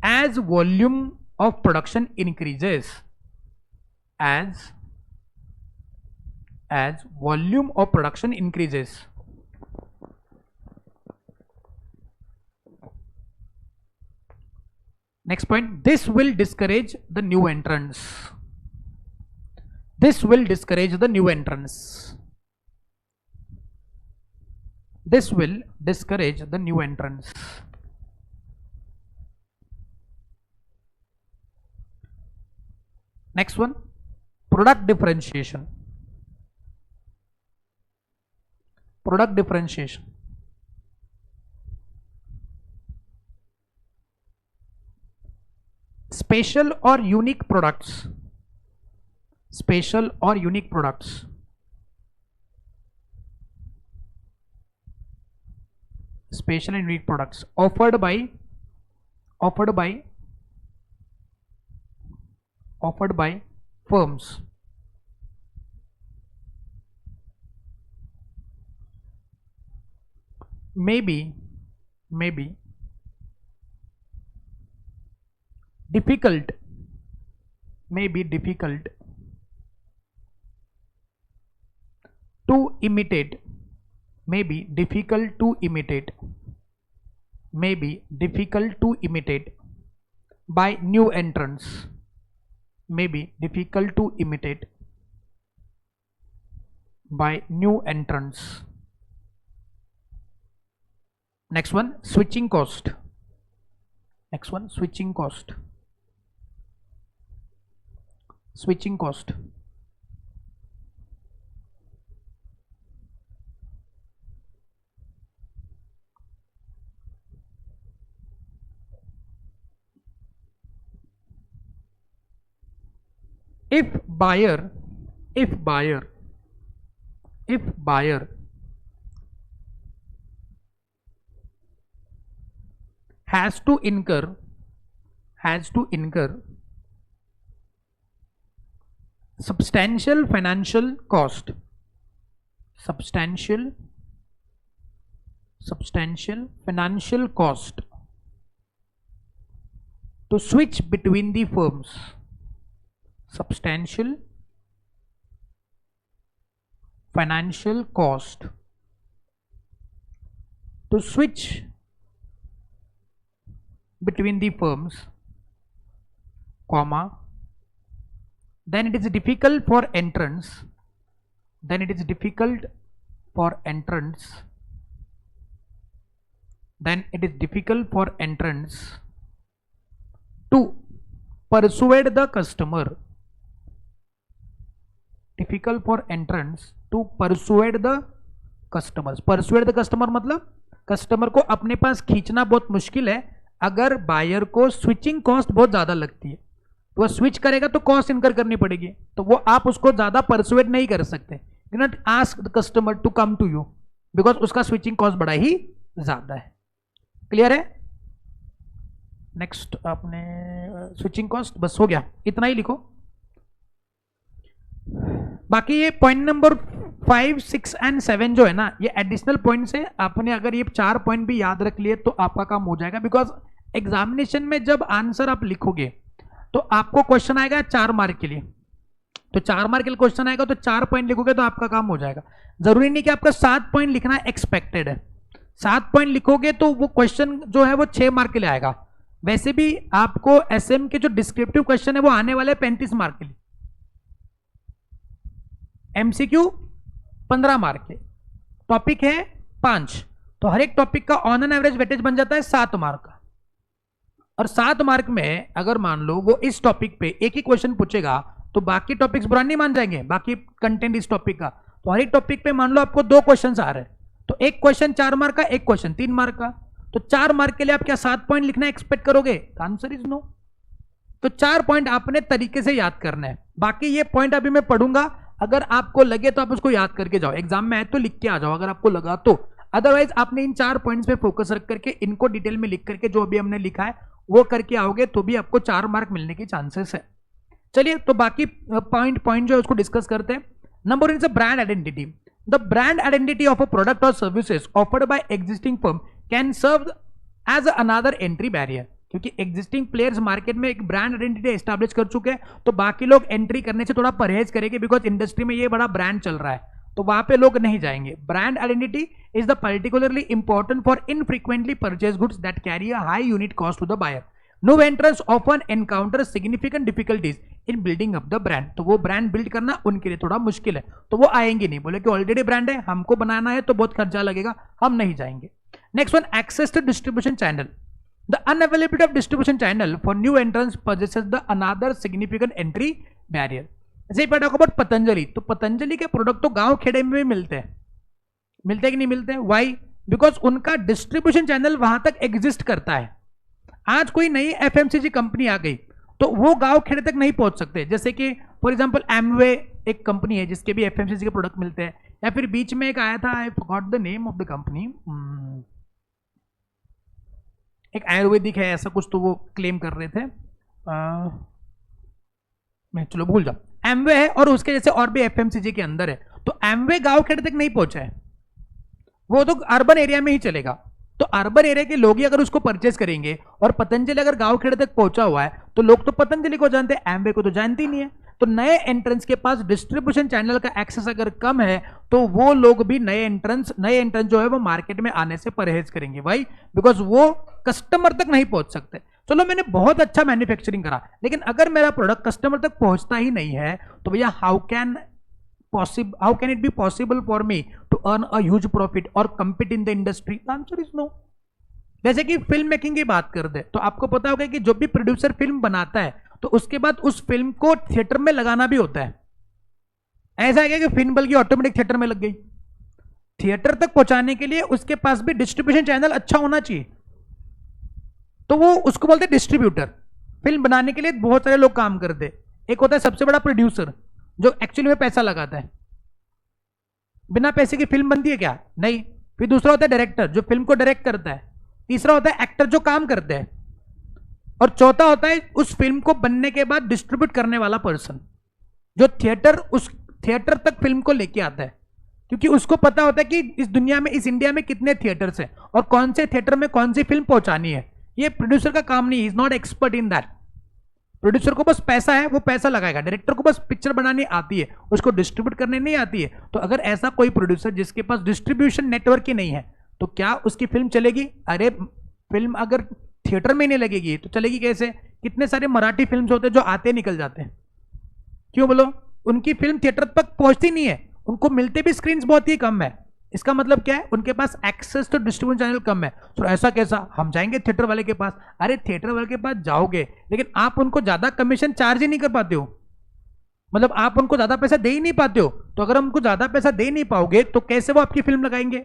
as volume of production increases, as volume of production increases. Next point, this will discourage the new entrants, this will discourage the new entrants, this will discourage the new entrants. Next one, product differentiation, product differentiation, special or unique products, special or unique products, special and unique products offered by firms, maybe difficult, may be difficult to imitate, may be difficult to imitate, may be difficult to imitate by new entrants, may be difficult to imitate by new entrants. Next one, switching cost, next one, switching cost, switching cost, if buyer has to incur substantial financial cost, substantial financial cost to switch between the firms, substantial financial cost to switch between the firms, comma, then it is difficult for entrants, then it is difficult for entrants, then it is difficult for entrants to persuade the customer, difficult for entrants to persuade the customers. persuade the customer मतलब customer को अपने पास खींचना बहुत मुश्किल है अगर buyer को switching cost बहुत ज्यादा लगती है, तो वह स्विच करेगा तो कॉस्ट इनकर करनी पड़ेगी, तो वो आप उसको ज्यादा परसुएट नहीं कर सकते, you not ask the customer to come to you because उसका स्विचिंग कॉस्ट बड़ा ही ज्यादा है। क्लियर है? नेक्स्ट आपने स्विचिंग कॉस्ट बस हो गया, इतना ही लिखो। बाकी ये पॉइंट नंबर 5, 6 एंड 7 जो है ना, ये एडिशनल पॉइंट्स है। आपने अगर ये 4 पॉइंट भी याद रख लिए तो आपका काम हो जाएगा, बिकॉज एग्जामिनेशन में जब आंसर आप लिखोगे तो आपको क्वेश्चन आएगा 4 मार्क के लिए, तो 4 मार्क के लिए क्वेश्चन आएगा तो 4 पॉइंट लिखोगे तो आपका काम हो जाएगा। जरूरी नहीं कि आपका 7 पॉइंट लिखना एक्सपेक्टेड है, 7 पॉइंट लिखोगे तो वो क्वेश्चन जो है वो 6 मार्क के लिए आएगा। वैसे भी आपको एसएम के जो डिस्क्रिप्टिव क्वेश्चन है वो आने वाले 35 मार्क के लिए, एमसीक्यू 15 मार्क के, टॉपिक है 5, तो हर एक टॉपिक का ऑन एन एवरेज वेटेज बन जाता है 7 मार्क का। और 7 मार्क में अगर मान लो वो इस टॉपिक पे एक ही क्वेश्चन पूछेगा तो बाकी टॉपिक्स बुरा नहीं मान जाएंगे, बाकी कंटेंट इस टॉपिक का, तो हर एक टॉपिक पे मान लो आपको 2 क्वेश्चन आ रहे हैं, तो एक क्वेश्चन 4 मार्क का, एक क्वेश्चन 3 मार्क का, तो 4 मार्क के लिए आप क्या 7 पॉइंट लिखना एक्सपेक्ट करोगे? Answer is no. तो 4 पॉइंट आपने तरीके से याद करना है। बाकी ये पॉइंट अभी मैं पढ़ूंगा, अगर आपको लगे तो आप उसको याद करके जाओ, एग्जाम में है तो लिख के आ जाओ अगर आपको लगा तो, अदरवाइज आपने इन 4 पॉइंट्स पे फोकस रख करके इनको डिटेल में लिख करके जो अभी हमने लिखा है वो करके आओगे तो भी आपको 4 मार्क मिलने की चांसेस है। चलिए तो बाकी पॉइंट जो है उसको डिस्कस करते हैं। Number 1 is brand identity. The brand identity of a product और services offered by existing firm can serve as another entry barrier, क्योंकि एग्जिस्टिंग प्लेयर्स मार्केट में एक ब्रांड आइडेंटिटी एस्टैब्लिश कर चुके हैं, तो बाकी लोग एंट्री करने से थोड़ा परहेज करेंगे, बिकॉज इंडस्ट्री में ये बड़ा ब्रांड चल रहा है तो वहां पे लोग नहीं जाएंगे। Brand identity is the particularly important for infrequently purchase goods that carry a high unit cost to the buyer. No entrance often encounter significant difficulties in building up the brand, तो वो ब्रांड बिल्ड करना उनके लिए थोड़ा मुश्किल है, तो वो आएंगे नहीं, बोले कि ऑलरेडी ब्रांड है, हमको बनाना है तो बहुत खर्चा लगेगा, हम नहीं जाएंगे। Next one, access to distribution channel. The unavailability of distribution channel for new entrants possesses the another significant entry barrier. जैसे ही टॉक अबाउट पतंजलि, तो पतंजलि के प्रोडक्ट तो गांव खेड़े में भी मिलते हैं कि नहीं मिलते हैं? वाई? बिकॉज उनका डिस्ट्रीब्यूशन चैनल वहां तक एग्जिस्ट करता है। आज कोई नई एफएमसीजी कंपनी आ गई तो वो गांव खेड़े तक नहीं पहुंच सकते, जैसे कि फॉर एग्जांपल एमवे एक कंपनी है जिसके भी एफएमसीजी के प्रोडक्ट मिलते हैं, या फिर बीच में एक आया था, I forgot the name of the company, एक आयुर्वेदिक है ऐसा कुछ, तो वो क्लेम कर रहे थे, मैं चलो भूल जाओ, एमवे है, और उसके जैसे और भी एफएमसीजी के अंदर है, तो एमवे गांव खेड़े तक नहीं पहुंचा है, वो तो अर्बन एरिया में ही चलेगा। तो अर्बन एरिया के लोग ही अगर उसको परचेज करेंगे, और पतंजलि अगर गांव खेड़े तक पहुंचा हुआ है तो लोग तो पतंजलि को जानते हैं, एमवे को तो जानते ही नहीं है। तो नए एंट्रेंस के पास डिस्ट्रीब्यूशन चैनल का एक्सेस अगर कम है तो वो लोग भी नए एंट्रेंस जो है वो मार्केट में आने से परहेज करेंगे, भाई, बिकॉज वो कस्टमर तक नहीं पहुंच सकते। चलो मैंने बहुत अच्छा मैन्युफैक्चरिंग करा, लेकिन अगर मेरा प्रोडक्ट कस्टमर तक पहुंचता ही नहीं है तो भैया how can it be possible for me to earn a huge profit और compete in the industry? Answer is no. जैसे कि फिल्म मेकिंग की बात कर दे तो आपको पता होगा कि जो भी प्रोड्यूसर फिल्म बनाता है तो उसके बाद उस फिल्म को थिएटर में लगाना भी होता है। ऐसा है कि फिल्म बल्कि ऑटोमेटिक थिएटर में लग गई, थिएटर तक पहुंचाने के लिए उसके पास भी डिस्ट्रीब्यूशन चैनल अच्छा होना चाहिए, तो वो उसको बोलते हैं डिस्ट्रीब्यूटर। फिल्म बनाने के लिए बहुत सारे लोग काम करते, एक होता है सबसे बड़ा प्रोड्यूसर जो एक्चुअली में पैसा लगाता है, बिना पैसे की फिल्म बनती है क्या? नहीं। फिर दूसरा होता है डायरेक्टर जो फिल्म को डायरेक्ट करता है, तीसरा होता है एक्टर जो काम करते हैं, और चौथा होता है उस फिल्म को बनने के बाद डिस्ट्रीब्यूट करने वाला पर्सन जो उस थिएटर तक फिल्म को लेके आता है, क्योंकि उसको पता होता है कि इस दुनिया में, इस इंडिया में कितने थिएटर्स हैं और कौन से थिएटर में कौन सी फिल्म पहुंचानी है। ये प्रोड्यूसर का काम नहीं, is not expert in that. Producer को बस पैसा है, वो पैसा लगाएगा, डायरेक्टर को बस पिक्चर बनानी आती है, उसको डिस्ट्रीब्यूट करने नहीं आती है। तो अगर ऐसा कोई प्रोड्यूसर जिसके पास डिस्ट्रीब्यूशन नेटवर्क ही नहीं है तो क्या उसकी फिल्म चलेगी? अरे फिल्म अगर थिएटर में नहीं लगेगी तो चलेगी कैसे? कितने सारे मराठी फिल्म्स होते हैं जो आते निकल जाते हैं, क्यों बोलो? उनकी फिल्म थिएटर तक पहुंचती नहीं है, उनको मिलते भी स्क्रीन बहुत ही कम है। इसका मतलब क्या है? उनके पास एक्सेस टू डिस्ट्रीब्यूशन चैनल कम है। तो ऐसा कैसा? हम जाएंगे थिएटर वाले के पास। अरे थिएटर वाले के पास जाओगे, लेकिन आप उनको ज्यादा कमीशन चार्ज ही नहीं कर पाते हो, मतलब आप उनको ज्यादा पैसा दे ही नहीं पाते हो। तो अगर हमको ज्यादा पैसा दे नहीं पाओगे तो कैसे वो आपकी फिल्म लगाएंगे?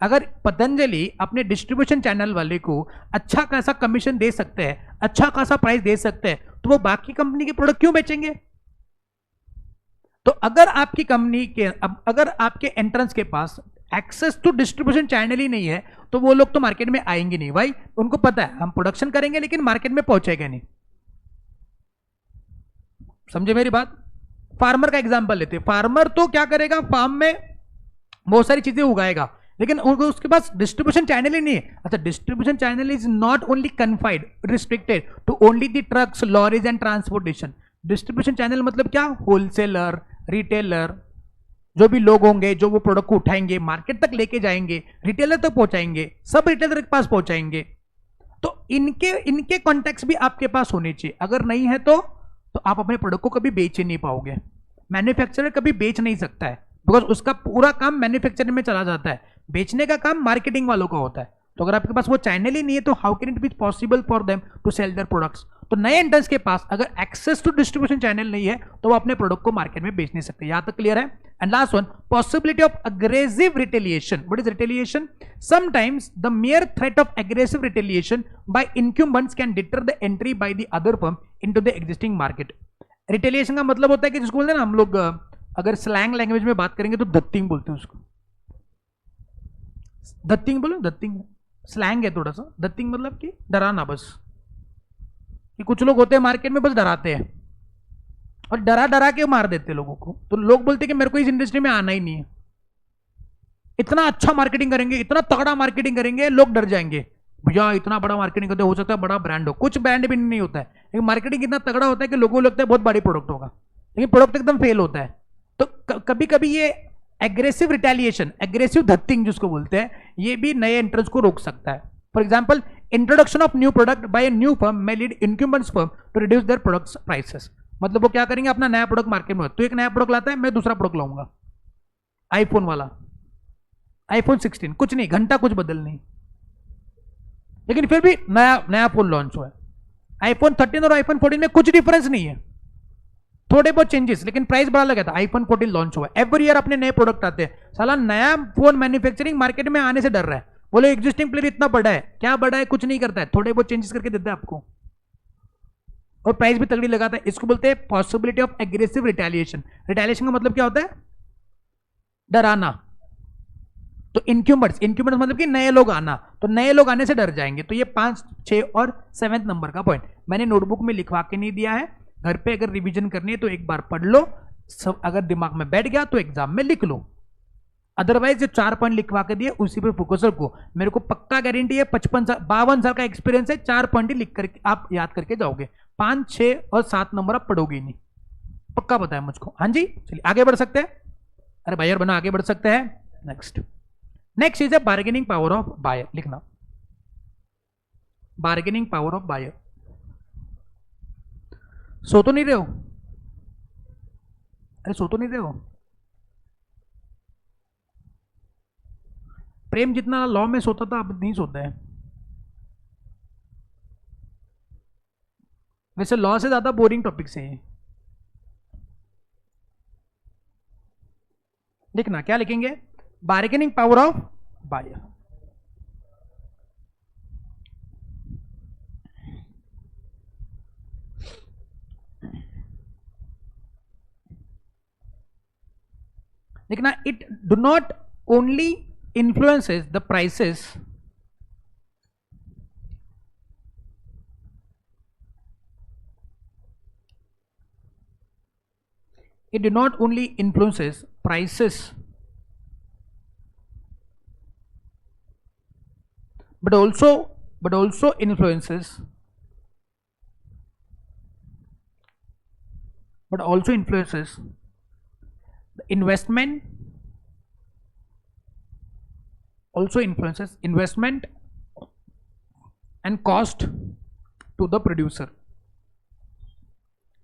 अगर पतंजलि अपने डिस्ट्रीब्यूशन चैनल वाले को अच्छा खासा कमीशन दे सकते हैं, अच्छा खासा प्राइस दे सकते हैं, तो वो बाकी कंपनी के प्रोडक्ट क्यों बेचेंगे? तो अगर आपकी कंपनी के, अगर आपके एंट्रेंस के पास एक्सेस टू डिस्ट्रीब्यूशन चैनल ही नहीं है, तो वो लोग तो मार्केट में आएंगे नहीं भाई। उनको पता है हम प्रोडक्शन करेंगे लेकिन मार्केट में पहुंचेगा नहीं। समझे मेरी बात? फार्मर का एग्जांपल लेते हैं। फार्मर तो क्या करेगा, फार्म में बहुत सारी चीजें उगाएगा, लेकिन उसके पास डिस्ट्रीब्यूशन चैनल ही नहीं है। अच्छा, distribution channel is not only confined restricted to only the trucks, lorries and transportation. Distribution channel मतलब क्या? होलसेलर, रिटेलर, जो भी लोग होंगे जो वो प्रोडक्ट को उठाएंगे, मार्केट तक लेके जाएंगे, रिटेलर तक पहुंचाएंगे, सब रिटेलर के पास पहुंचाएंगे। तो इनके कॉन्टेक्ट भी आपके पास होने चाहिए। अगर नहीं है तो आप अपने प्रोडक्ट को कभी बेच ही नहीं पाओगे। मैन्युफैक्चरर कभी बेच नहीं सकता है, बिकॉज उसका पूरा काम मैन्युफैक्चरिंग में चला जाता है। बेचने का काम मार्केटिंग वालों का होता है। तो अगर आपके पास वो चैनल ही नहीं है तो how can it be possible for them to sell their products? तो नए एंट्रेंस के पास अगर एक्सेस टू डिस्ट्रीब्यूशन चैनल नहीं है तो वो अपने प्रोडक्ट को मार्केट में बेच नहीं सकते। यहां तक क्लियर है? And last one, possibility of aggressive retaliation. What is retaliation? Sometimes the mere threat of aggressive retaliation by incumbents can deter the entry by the other firm into the existing market. Retaliation का मतलब होता है कि जिसको बोलते हैं ना हम लोग, अगर स्लैंग लैंग्वेज में बात करेंगे तो दत्तिंग बोलते हैं उसको। दत्तिंग बोलो, दत्तिंग स्लैंग है थोड़ा सा। दत्तिंग मतलब कि डराना, बस कि कुछ लोग होते हैं मार्केट में बस डराते हैं और डरा डरा के मार देते हैं लोगों को। तो लोग बोलते हैं कि मेरे को इस इंडस्ट्री में आना ही नहीं है, इतना अच्छा मार्केटिंग करेंगे, इतना तगड़ा मार्केटिंग करेंगे, लोग डर जाएंगे। भैया इतना बड़ा मार्केटिंग करते, हो सकता है बड़ा ब्रांड हो, कुछ ब्रांड भी नहीं होता है, लेकिन मार्केटिंग इतना तगड़ा होता है कि लोगों को लगता है बहुत बड़ी प्रोडक्ट होगा, लेकिन प्रोडक्ट एकदम फेल होता है। तो कभी कभी ये एग्रेसिव रिटेलिएशन, एग्रेसिव धत्तिंग जिसको बोलते हैं, ये भी नए एंट्रेंस को रोक सकता है। For example, introduction of new product by a new firm may lead incumbents firm to reduce their products prices। मतलब वो क्या करेंगे, अपना नया प्रोडक्ट मार्केट में, तो एक नया प्रोडक्ट लाता है, मैं दूसरा प्रोडक्ट लाऊंगा, आईफोन वाला, आईफोन 16, कुछ नहीं, घंटा कुछ बदल नहीं, लेकिन फिर भी नया फोन लॉन्च हुआ है। आईफोन 13 और आईफोन 14 में कुछ डिफरेंस नहीं है, थोड़े बहुत चेंजेस, लेकिन प्राइस बड़ा लगा था। आईफोन 14 लॉन्च हुआ, एवरी ईयर अपने नए प्रोडक्ट आते हैं। साला नया फोन मैन्युफैक्चरिंग मार्केट में आने से डर रहा है, बोले एग्जिस्टिंग प्लेयर इतना बड़ा है, क्या बड़ा है, कुछ नहीं करता है, थोड़े बहुत चेंजेस करके देता है आपको और प्राइस भी तगड़ी लगाता है। इसको बोलते हैं possibility of aggressive retaliation. Retaliation का मतलब क्या होता है? डराना। तो इनक्यूबर्स मतलब कि नए लोग आना, तो नए लोग आने से डर जाएंगे। तो ये 5, 6 और 7 नंबर का पॉइंट मैंने नोटबुक में लिखवा के नहीं दिया है, घर पे अगर रिवीजन करनी है तो एक बार पढ़ लो, सब अगर दिमाग में बैठ गया तो एग्जाम में लिख लो, अदरवाइज जो 4 पॉइंट लिखवा के दिए उसी पे फोकस रखो। मेरे को पक्का गारंटी है, 52 साल का एक्सपीरियंस है, 4 पॉइंट ही लिख करके आप याद करके जाओगे, 5, 6 और 7 नंबर आप पढ़ोगे ही नहीं, पक्का पता है मुझको। हाँ जी, चलिए आगे बढ़ सकते हैं। अरे भाई और बना, आगे बढ़ सकते हैं। Next is a bargaining power of buyer. लिखना, बार्गेनिंग पावर ऑफ बायर। सो तो नहीं रहे हो? अरे सो तो नहीं रहे हो? प्रेम जितना लॉ में सोता था अब नहीं सोता है। वैसे लॉ से ज्यादा बोरिंग टॉपिक से है। लिखना, क्या लिखेंगे? Bargaining power of buyer. लिखना, it do not only influences the prices it do not only influences prices but also influences the investment, also influences investment and cost to the producer.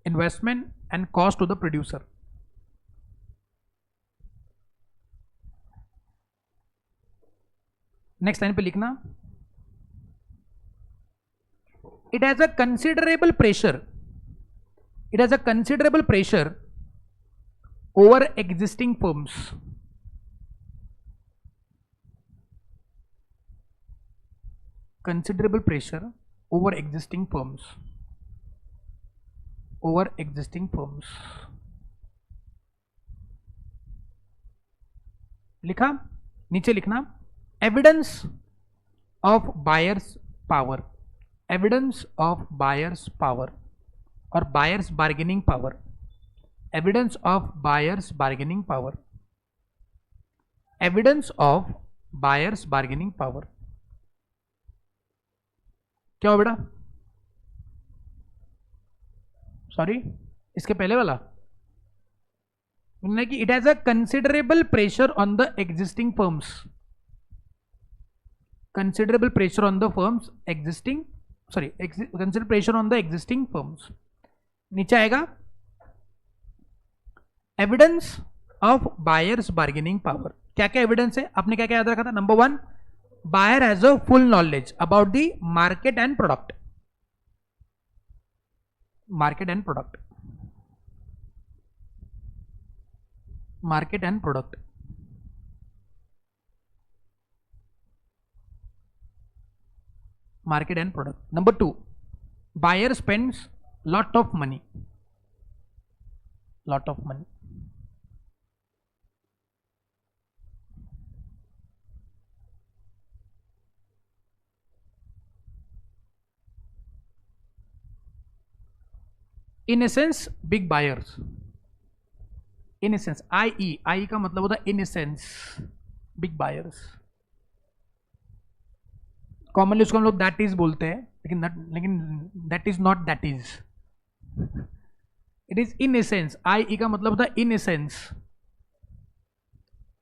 Investment and cost to the producer. Next line पे लिखना, it has a considerable pressure, it has a considerable pressure over existing firms. Considerable pressure over existing firms, over existing firms. लिखा, नीचे लिखना, evidence of buyer's power, evidence of buyer's power or buyer's bargaining power, evidence of buyer's bargaining power, evidence of buyer's bargaining power. क्या हो बेटा, sorry इसके पहले वाला कि it has a considerable pressure on the existing firms, considerable pressure on the firms existing, sorry consider pressure on the existing firms. नीचे आएगा evidence of buyers bargaining power. क्या क्या एविडेंस है, आपने क्या क्या याद रखा था? Number 1, buyer has a full knowledge about the market and product, market and product, market and product. Market and product. Number 2, buyer spends lot of money, lot of money. In essence, big buyers. In essence, IE का मतलब होता है in essence, big buyers. Commonly उसको हम लोग that is बोलते हैं, लेकिन that is not that is, it is in essence. आई का मतलब होता है इन एसेंस,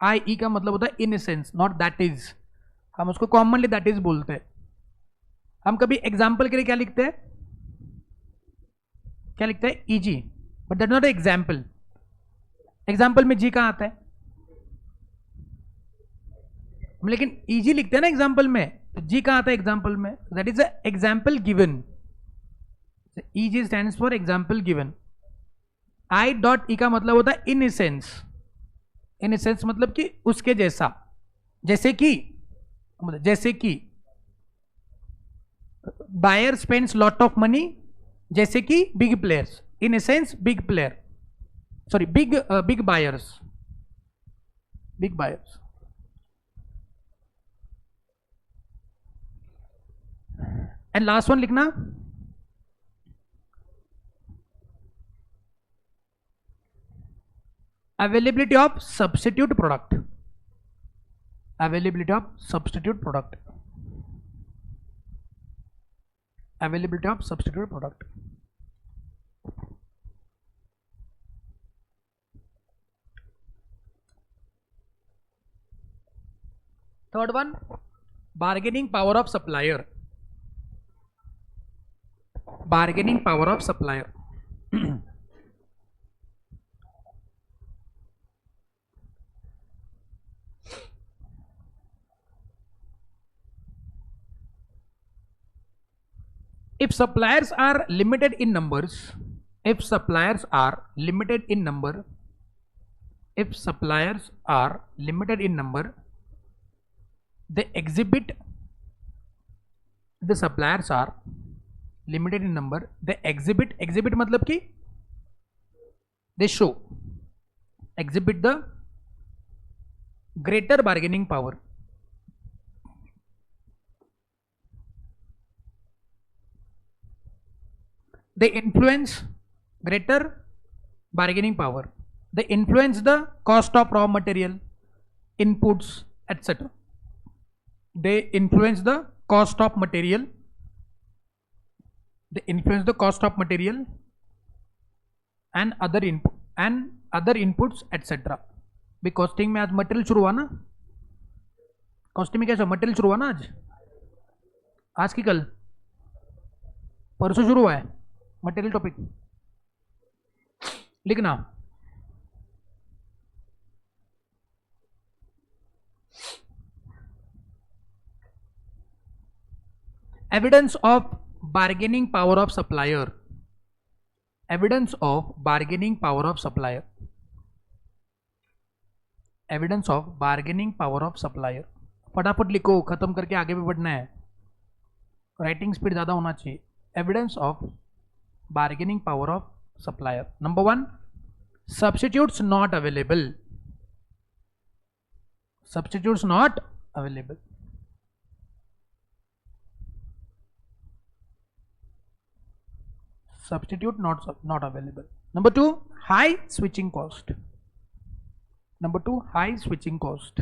आई का मतलब होता है in essence, not that is. हम उसको कॉमनली दैट इज बोलते हैं. हम कभी एग्जाम्पल के लिए क्या लिखते हैं, क्या लिखते हैं? Easy, but that not example. Example में जी कहाँ आता है? लेकिन ईजी लिखते हैं ना एग्जाम्पल में, जी कहाँ आता है एग्जाम्पल में? That is a example given. Easy stands for example given. I dot E का मतलब होता है इन एसेंस. इन एसेंस मतलब कि उसके जैसा, जैसे कि, जैसे कि buyer spends lot of money, जैसे कि big players. In essence big player, sorry big buyers, big buyers. And last one लिखना, availability of substitute product, availability of substitute product, availability of substitute product. Third one, bargaining power of supplier, bargaining power of supplier. If suppliers are limited in numbers, if suppliers are limited in number, if suppliers are limited in number, they exhibit, the suppliers are limited in number, they exhibit, exhibit मतलब कि दे show, exhibit the greater bargaining power. They influence greater bargaining power, they influence the cost of raw material, inputs etcetera. They influence the cost of material, they influence the cost of material and other inputs etc. भी costing में आज material शुरू हुआ ना, costing में क्या material शुरू हुआ ना, आज की कल परसों शुरू हुआ है मटेरियल टॉपिक. लिखना। Evidence of bargaining power of supplier, evidence of bargaining power of supplier, evidence of bargaining power of supplier. फटाफट लिखो, खत्म करके आगे भी बढ़ना है, राइटिंग स्पीड ज़्यादा होना चाहिए। Evidence of bargaining power of supplier. Number 1, substitutes not available, substitutes not available. Substitute not available. Number 2, high switching cost. Number 2, high switching cost.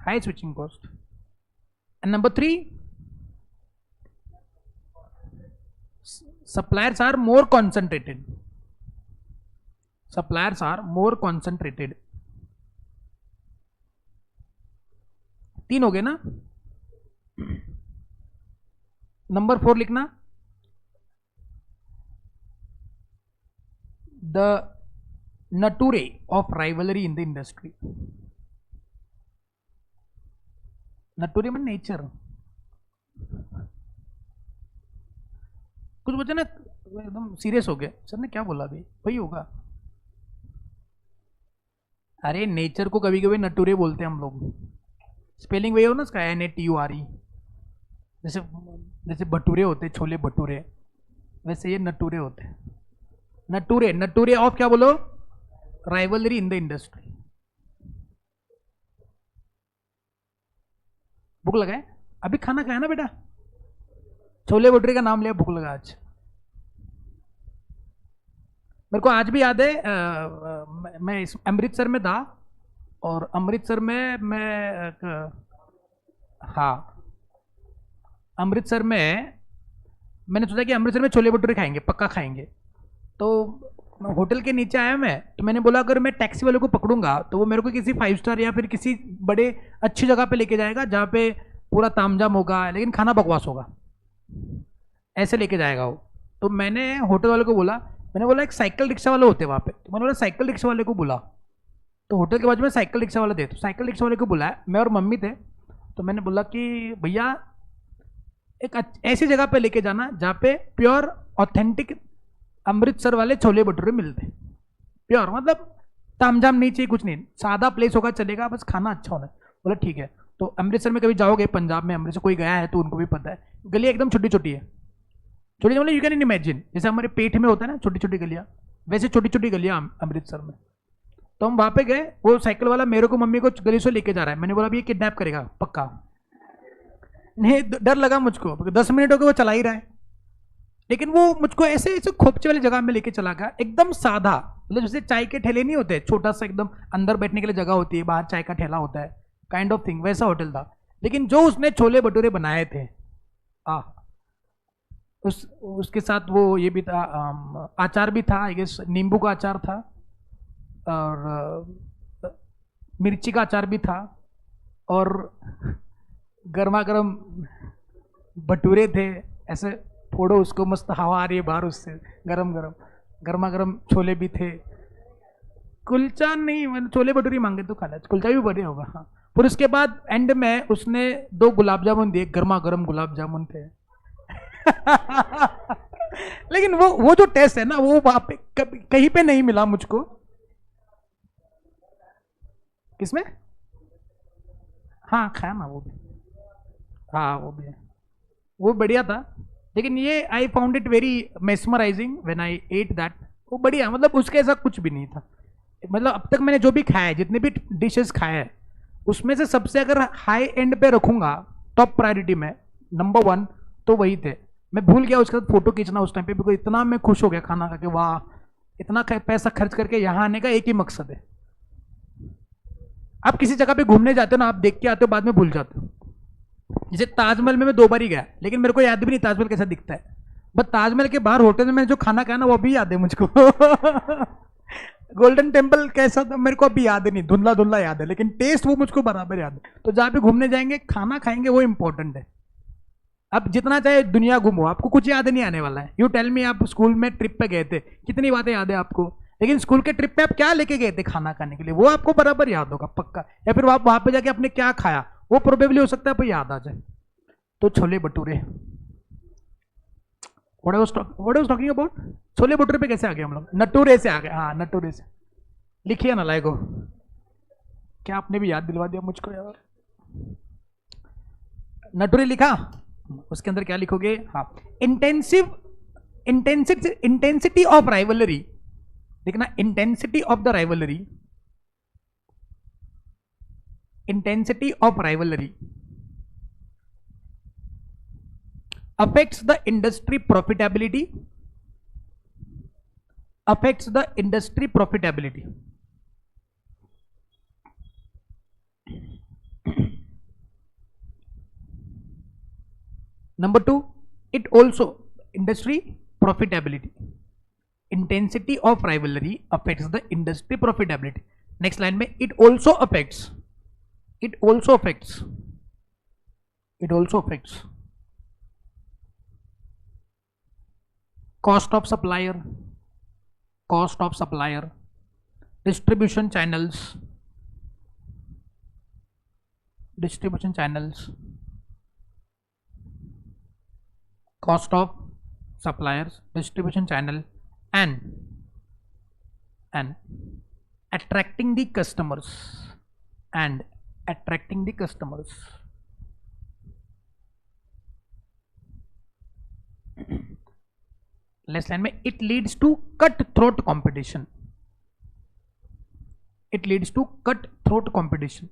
High switching cost. And number 3, suppliers are more concentrated. Suppliers are more concentrated. 3 हो गए ना। Number 4 लिखना, the nature of rivalry in the industry. Nature में nature, कुछ बच्चे ना एकदम serious हो गए, सर ने क्या बोला अभी, वही होगा। अरे नेचर को कभी कभी नटूरे बोलते हैं हम लोग, स्पेलिंग वही हो ना उसका, NATURE। जैसे जैसे भटूरे होते, छोले भटूरे, वैसे ये नटूरे होते हैं। नटूरे, नटूरे ऑफ क्या बोलो, राइवलरी इन द इंडस्ट्री। भूख लगा है, अभी खाना खाया ना बेटा, छोले भटूरे का नाम लिया, भूख लगा आज। मेरे को आज भी याद है, मैं अमृतसर में था, और अमृतसर में मैं हाँ, अमृतसर में मैंने सोचा कि अमृतसर में छोले भटूरे खाएंगे, पक्का खाएंगे। तो होटल के नीचे आया मैं, तो मैंने बोला अगर मैं टैक्सी वाले को पकड़ूंगा तो वो मेरे को किसी 5 स्टार या फिर किसी बड़े अच्छी जगह पे लेके जाएगा जहाँ पे पूरा तामझाम होगा लेकिन खाना बकवास होगा, ऐसे लेके जाएगा वो। तो मैंने होटल वाले को बोला, मैंने बोला एक साइकिल रिक्शा वाले होते वहाँ पे, तो मैंने बोला साइकिल रिक्शा वाले को बुला। तो होटल के बाजू में साइकिल रिक्शा वाला थे, तो साइकिल रिक्शा वाले को बुलाया, मैं और मम्मी थे। तो मैंने बोला कि भैया एक ऐसी जगह पे लेके जाना जहाँ पे प्योर ऑथेंटिक अमृतसर वाले छोले भटूरे मिलते, प्योर, मतलब तामझाम नहीं चाहिए, कुछ नहीं, सादा प्लेस होगा चलेगा, बस खाना अच्छा होना है। बोला ठीक है। तो अमृतसर में कभी जाओगे, पंजाब में अमृतसर कोई गया है तो उनको भी पता है, गलियाँ एकदम छोटी छोटी है, छोटी मतलब यू कैन इमेजिन जैसे हमारे पेट में होता है ना छोटी छोटी गलियाँ, वैसे छोटी छोटी गलियाँ अमृतसर में। तो हम वहाँ पे गए, वो साइकिल वाला मेरे को मम्मी को गली से लेके जा रहा है। मैंने बोला अभी ये किडनैप करेगा पक्का, नहीं डर लगा मुझको, 10 मिनट हो गए वो चला ही रहा है, लेकिन वो मुझको ऐसे ऐसे खोपचे वाली जगह में लेके चला गया, एकदम सादा, मतलब जैसे चाय के ठेले नहीं होते, छोटा सा एकदम अंदर बैठने के लिए जगह होती है, बाहर चाय का ठेला होता है, काइंड ऑफ थिंग, वैसा होटल था। लेकिन जो उसने छोले भटूरे बनाए थे, उसके साथ वो ये भी था, अचार भी था, आई गेस नींबू का अचार था, और मिर्ची का अचार भी था, और गर्मा गर्म भटूरे थे, ऐसे फोड़ो उसको, मस्त हवा आ रही है बाहर उससे, गरम गरम गर्मा गर्म छोले भी थे। कुलचा नहीं, मैंने छोले भटूरे मांगे तो खा लिया, कुलचा भी बढ़िया होगा। हाँ, फिर उसके बाद एंड में उसने 2 गुलाब जामुन दिए, गर्मा गर्म गुलाब जामुन थे। लेकिन वो जो टेस्ट है ना, वो वहां पे कहीं पे नहीं मिला मुझको। किसमें? हाँ खाया ना वो भी, हाँ वो भी है, वो बढ़िया था। लेकिन ये I found it very mesmerising when I at that, वो बढ़िया, मतलब उसके ऐसा कुछ भी नहीं था। मतलब अब तक मैंने जो भी खाया है, जितने भी डिशेस खाए हैं, उसमें से सबसे अगर हाई एंड पे रखूंगा टॉप प्रायोरिटी में, नंबर 1 तो वही थे। मैं भूल गया उसके साथ फोटो खींचना उस टाइम पे, बिकॉज इतना मैं खुश हो गया खाना खा के, वाह इतना पैसा खर्च करके यहाँ आने का एक ही मकसद है। आप किसी जगह पे घूमने जाते हो ना, आप देख के आते हो बाद में भूल जाते हो। जैसे ताजमहल में मैं 2 बार ही गया, लेकिन मेरे को याद भी नहीं ताजमहल कैसा दिखता है, बट ताजमहल के बाहर होटल में मैंने जो खाना खाया ना वो अभी याद है मुझको। गोल्डन टेम्पल कैसा था मेरे को अभी याद नहीं, धुंधला धुंधला याद है, लेकिन टेस्ट वो मुझको बराबर याद है। तो जहाँ पे घूमने जाएंगे खाना खाएंगे वो इंपॉर्टेंट है। अब जितना चाहे दुनिया घूमो, आपको कुछ याद नहीं आने वाला है। यू टेल मी, आप स्कूल में ट्रिप पे गए थे, कितनी बातें याद है आपको, लेकिन स्कूल के ट्रिप पे आप क्या लेके गए थे खाना खाने के लिए, वो आपको बराबर याद होगा पक्का। या फिर आप वहां पे जाके आपने क्या खाया, वो प्रोबेबली हो सकता है आपको याद आ जाए। तो chole bhature, what I was talking about, chole bhature पे कैसे आ गए हम लोग, नटूरे से आ गए। हाँ नटूरे से, लिखिए ना लाइको, क्या आपने भी याद दिलवा दिया मुझको यार। नटूरे लिखा, उसके अंदर क्या लिखोगे, हाँ इंटेंसिटी ऑफ राइवलरी, देखना intensity of the rivalry, intensity of rivalry affects the industry profitability, affects the industry profitability. Number 2, it also industry profitability, intensity of rivalry affects the industry profitability. Next line में it also affects, it also affects, it also affects cost of supplier, cost of supplier, distribution channels, distribution channels, cost of suppliers, distribution channel, and attracting the customers, and attracting the customers. Less line में it leads to cut throat competition, it leads to cut throat competition,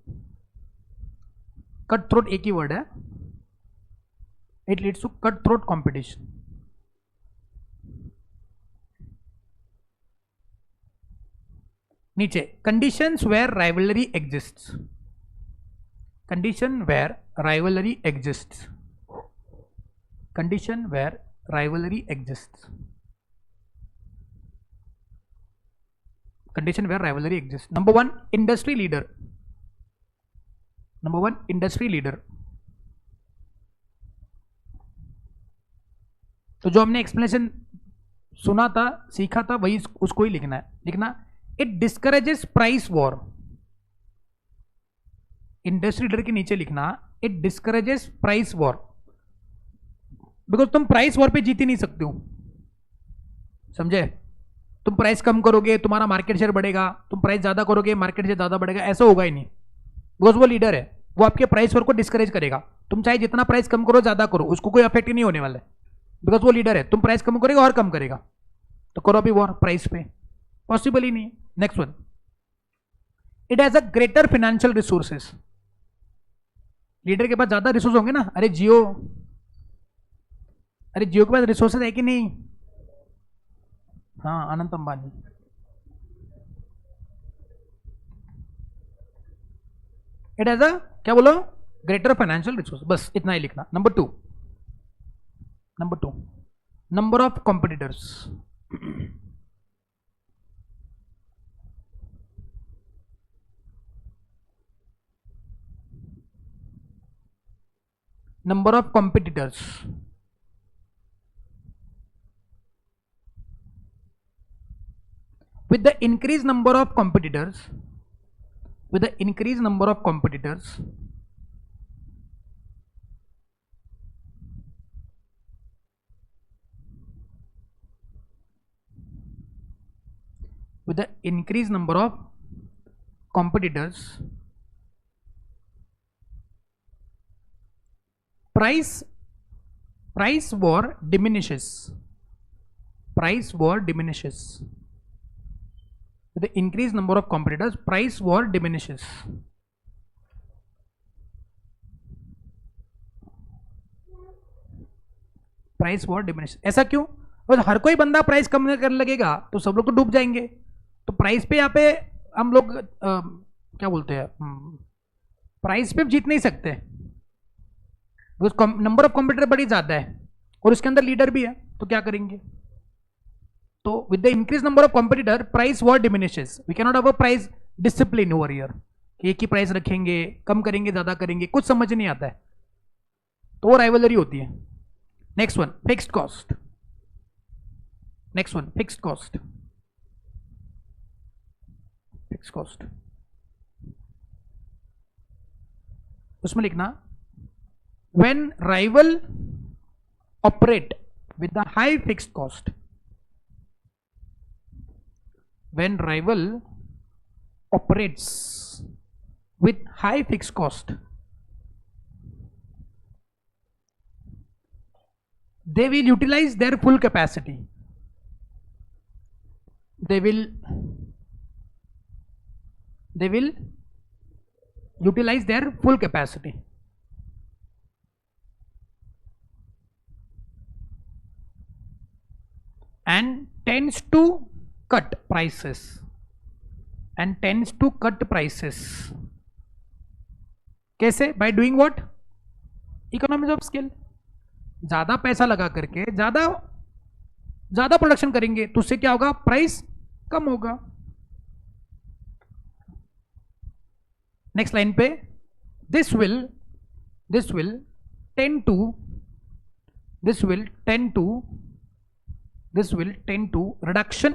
cut throat एक ही word है, it leads to cut throat competition. नीचे conditions where rivalry exists, condition where rivalry exists, condition where rivalry exists, condition where rivalry exists. Number 1, industry leader, number 1 industry leader. तो जो हमने explanation सुना था, सीखा था, वही उसको ही लिखना है. लिखना it discourages price war, industry leader के नीचे लिखना it discourages price war, because तुम प्राइस वॉर पे जीत ही नहीं सकते हो, समझे. तुम प्राइस कम करोगे तुम्हारा मार्केट शेयर बढ़ेगा, तुम प्राइस ज्यादा करोगे मार्केट शेयर ज्यादा बढ़ेगा, ऐसा होगा ही नहीं. बिकॉज वो लीडर है, वो आपके प्राइस वॉर को डिस्करेज करेगा. तुम चाहे जितना प्राइस कम करो ज्यादा करो, उसको कोई अफेक्ट ही नहीं होने वाला है, बिकॉज वो लीडर है. तुम प्राइस कम करेगा और कम करेगा, तो करो अभी वॉर प्राइस पे, पॉसिबल ही नहीं. Next one, it has a greater financial resources. Leader के पास ज्यादा रिसोर्स होंगे ना. अरे जियो, अरे जियो के पास रिसोर्सेज है कि नहीं. हाँ Anant Ambani. It has a क्या बोलो, ग्रेटर फाइनेंशियल रिसोर्स, बस इतना ही लिखना. Number 2, number of competitors. Number of competitors, with the increased number of competitors, with the increased number of competitors, with the increased number of competitors, price war diminishes, price war diminishes. With the increased number of competitors, price war diminishes. Price war diminish. ऐसा क्यों? बस हर कोई बंदा price कम करने लगेगा तो सब लोग तो डूब जाएंगे. तो प्राइस पे यहाँ पे हम लोग क्या बोलते हैं, प्राइस पे जीत नहीं सकते, बिकॉज नंबर ऑफ कॉम्पिटिटर बड़ी ज्यादा है और उसके अंदर लीडर भी है, तो क्या करेंगे. तो with the increase number of competitor price war diminishes. We can not have a price discipline over here, कि एक ही प्राइस रखेंगे, कम करेंगे, ज्यादा करेंगे, कुछ समझ नहीं आता है, तो वो राइवलरी होती है. Next one, fixed cost. Next one, fixed cost. Fixed cost. उसमें लिखना, when rival operate with the high fixed cost. When rival operates with high fixed cost, they will utilize their full capacity. They will utilize their full capacity. And tends to cut prices. And tends to cut prices. कैसे? By doing what? Economies of scale. ज्यादा पैसा लगा करके ज्यादा production करेंगे तो उससे क्या होगा? प्राइस कम होगा. नेक्स्ट लाइन पे, this will tend to reduction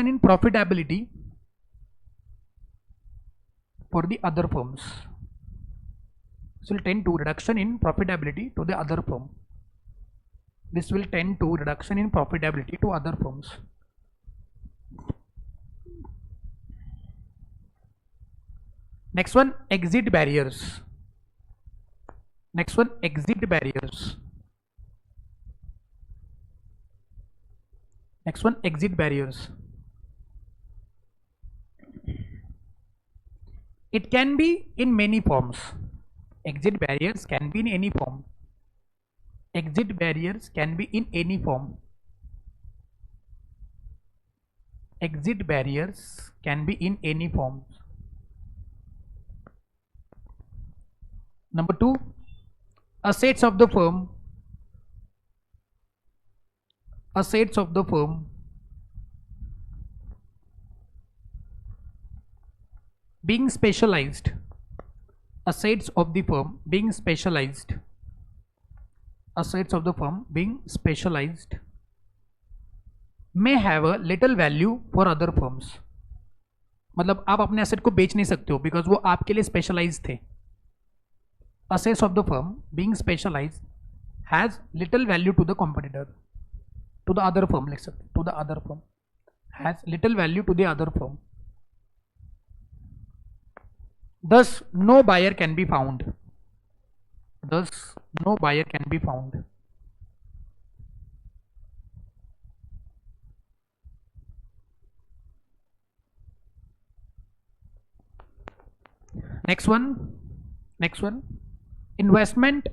in profitability for the other firms. This will tend to reduction in profitability to the other firm. This will tend to reduction in profitability to other firms. Next one, exit barriers. Next one, exit barriers. Next one, exit barriers. It can be in many forms. Exit barriers can be in any form. Exit barriers can be in any form. Exit barriers can be in any form. Number 2, assets of the firm. Assets of the firm being specialized. Assets of the firm being specialized. Assets of the firm being specialized may have a little value for other firms. मतलब आप अपने asset को बेच नहीं सकते हो because वो आपके लिए स्पेशलाइज थे. Assets of the firm being specialized has little value to the competitor, to the other firm. लिख सकते, to the other firm, has little value to the other firm. Thus no buyer can be found. Thus no buyer can be found. Next one, investment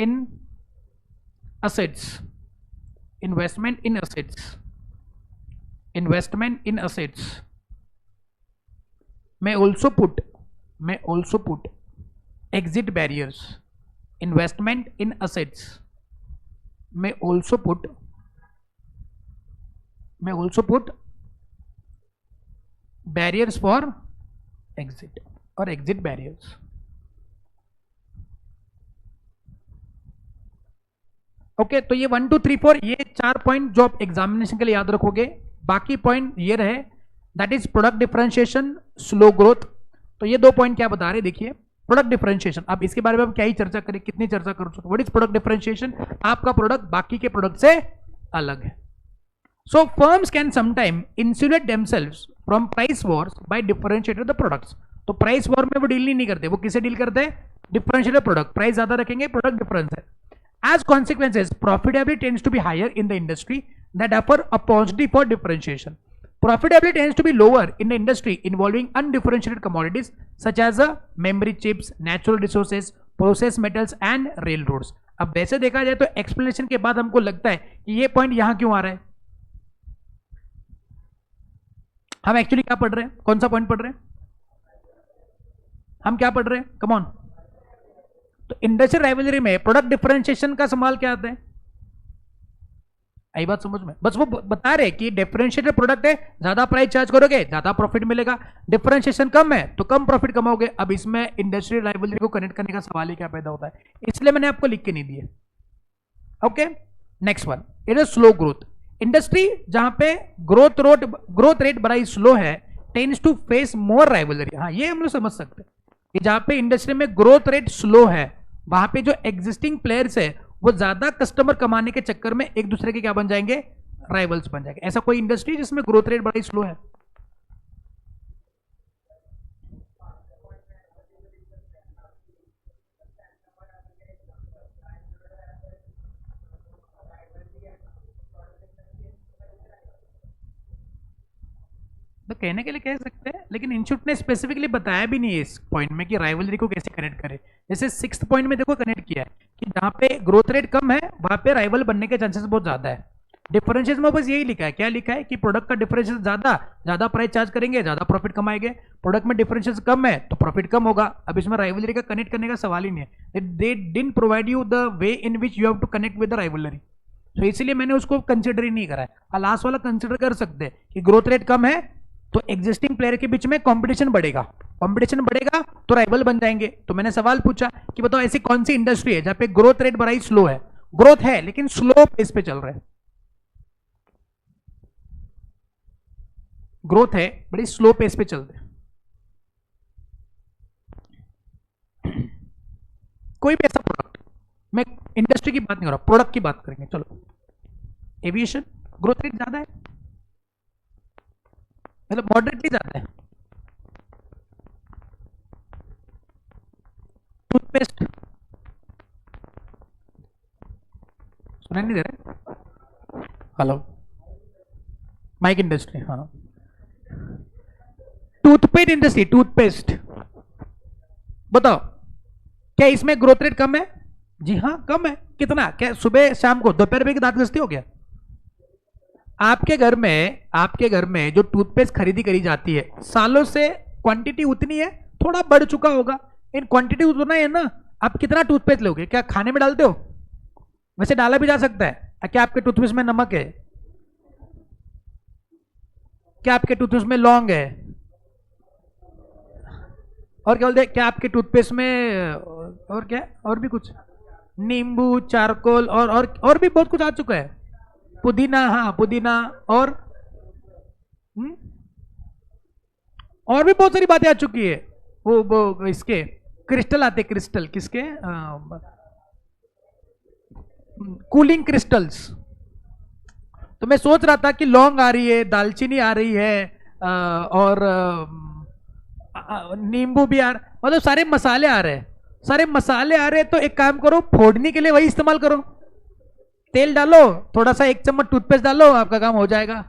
in assets. Investment in assets may also put exit barriers. Investment in assets may also put barriers for exit or exit barriers. Okay तो ये 1 2 3 4 ये 4 point जो आप examination के लिए याद रखोगे. बाकी पॉइंट ये रहे, that is product differentiation, slow growth. तो ये 2 पॉइंट क्या बता रहे, देखिए प्रोडक्ट डिफरेंशिएशन. अब इसके बारे में हम क्या ही चर्चा करें, कितनी चर्चा कर सकते. What is product differentiation? आपका प्रोडक्ट बाकी के प्रोडक्ट से अलग है. So firms can sometime insulate themselves from price wars by differentiated the products. तो प्राइस वॉर में वो डील नहीं करते, वो किसे डील करते हैं? Differentiated product. प्राइस ज्यादा रखेंगे, प्रोडक्ट डिफरेंस है. As consequences, profitability tends to be higher in the industry that offer opportunity for differentiation. Profitability tends to be lower in the industry involving undifferentiated commodities such as memory chips, natural resources, processed metals and railroads. अब वैसे देखा जाए तो explanation के बाद हमको लगता है कि ये पॉइंट यहां क्यों आ रहा है. हम एक्चुअली क्या पढ़ रहे हैं, कौन सा पॉइंट पढ़ रहे हैं, हम क्या पढ़ रहे हैं, कम ऑन. तो इंडस्ट्रियल राइवलरी में प्रोडक्ट डिफरेंशिएशन का सवाल क्या आता है? आई बात समझ में? बस वो बता रहे कि डिफरेंशिएटेड प्रोडक्ट है, ज्यादा प्राइस चार्ज करोगे ज्यादा प्रॉफिट मिलेगा, डिफरेंशिएशन कम है तो कम प्रॉफिट कमाओगे। अब इसमें इंडस्ट्रियल राइवलरी को कनेक्ट करने का सवाल ही क्या पैदा होता है, इसलिए मैंने आपको लिख के नहीं दिए। Okay, next one, it is slow growth industry, जहां पे ग्रोथ रेट बड़ा ही स्लो है, tends to face more rivalry. हाँ, ये हम लोग समझ सकते हैं कि जहां पे इंडस्ट्री में ग्रोथ रेट स्लो है, वहां पे जो एग्जिस्टिंग प्लेयर्स है वो ज्यादा कस्टमर कमाने के चक्कर में एक दूसरे के क्या बन जाएंगे, राइवल्स बन जाएंगे। ऐसा कोई इंडस्ट्री जिसमें ग्रोथ रेट बड़ा ही स्लो है? तो कहने के लिए कह सकते हैं, लेकिन इंस्टीट्यूट ने स्पेसिफिकली बताया भी नहीं है इस पॉइंट में कि राइवलरी को कैसे कनेक्ट करे। जैसे सिक्स्थ पॉइंट में देखो कनेक्ट किया है कि जहां पे ग्रोथ रेट कम है वहां पे राइवल बनने के चांसेस बहुत ज्यादा है। डिफरेंशिएशन में बस यही लिखा है, क्या लिखा है कि प्रोडक्ट का डिफरेंशिएशन ज्यादा प्राइस चार्ज करेंगे ज्यादा प्रॉफिट कमाएंगे, प्रोडक्ट में डिफरेंशिएशन कम है तो प्रॉफिट कम होगा। अब इसमें राइवलरी का कनेक्ट करने का सवाल ही नहीं है, they didn't provide you the way in which you have to connect with the rivalry, तो इसलिए मैंने उसको कंसिडर ही नहीं करा है। लास्ट वाला कंसिडर कर सकते हैं कि ग्रोथ रेट कम है तो एग्जिस्टिंग प्लेयर के बीच में कंपटीशन बढ़ेगा, कंपटीशन बढ़ेगा तो राइवल बन जाएंगे। तो मैंने सवाल पूछा कि बताओ ऐसी कौन सी इंडस्ट्री है जहां पे ग्रोथ रेट बड़ा ही स्लो है, ग्रोथ है लेकिन स्लो पेस पे चल रहा है, ग्रोथ है बड़ी स्लो पेस पे चल रहे हैं। कोई भी ऐसा प्रोडक्ट, मैं इंडस्ट्री की बात नहीं कर रहा, प्रोडक्ट की बात करेंगे। चलो, एविएशन ग्रोथ रेट ज्यादा है, मतलब मॉडरेटली ज्यादा है। टूथपेस्ट, सुनाई नहीं दे रहा? हेलो, माइक इंडस्ट्री, हाँ। टूथपेस्ट इंडस्ट्री, टूथपेस्ट, बताओ क्या इसमें ग्रोथ रेट कम है? जी हाँ कम है। कितना? क्या सुबह शाम को दोपहर में दांत घसते हो क्या? आपके घर में जो टूथपेस्ट खरीदी करी जाती है सालों से क्वांटिटी उतनी है, थोड़ा बढ़ चुका होगा, इन क्वांटिटी उतना है ना। आप कितना टूथपेस्ट लोगे? क्या खाने में डालते हो? वैसे डाला भी जा सकता है। क्या आपके टूथपेस्ट में नमक है? क्या आपके टूथपेस्ट में लौंग है? और क्या बोलते हैं, क्या आपके टूथपेस्ट में और क्या, और भी कुछ, नींबू, चारकोल और भी बहुत कुछ आ चुका है, पुदीना, हाँ पुदीना, और और भी बहुत सारी बातें आ चुकी है। वो इसके क्रिस्टल आते, क्रिस्टल किसके, कूलिंग क्रिस्टल्स। तो मैं सोच रहा था कि लौंग आ रही है, दालचीनी आ रही है, और नींबू भी आ रहा, मतलब सारे मसाले आ रहे हैं, सारे मसाले आ रहे हैं। तो एक काम करो, फोड़ने के लिए वही इस्तेमाल करो, तेल डालो, थोड़ा सा 1 चम्मच टूथपेस्ट डालो, आपका काम हो जाएगा।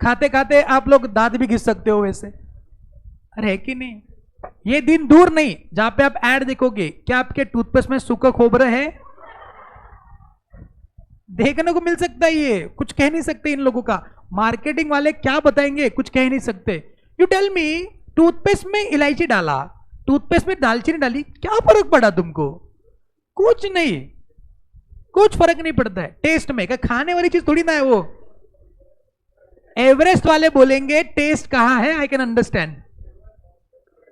खाते खाते आप लोग दांत भी घिस सकते हो वैसे, अरे है कि नहीं? ये दिन दूर नहीं जहां पे आप ऐड देखोगे, क्या आपके टूथपेस्ट में सूखा खोबरा है? देखने को मिल सकता है। ये कुछ कह नहीं सकते इन लोगों का, मार्केटिंग वाले क्या बताएंगे कुछ कह नहीं सकते। यू टेल मी, टूथपेस्ट में इलायची डाला, टूथपेस्ट में दालचीनी डाली, क्या फर्क पड़ा तुमको? कुछ नहीं, कुछ फर्क नहीं पड़ता है टेस्ट में। क्या खाने वाली चीज थोड़ी ना है वो। एवरेस्ट वाले बोलेंगे टेस्ट कहां है, आई कैन अंडरस्टैंड,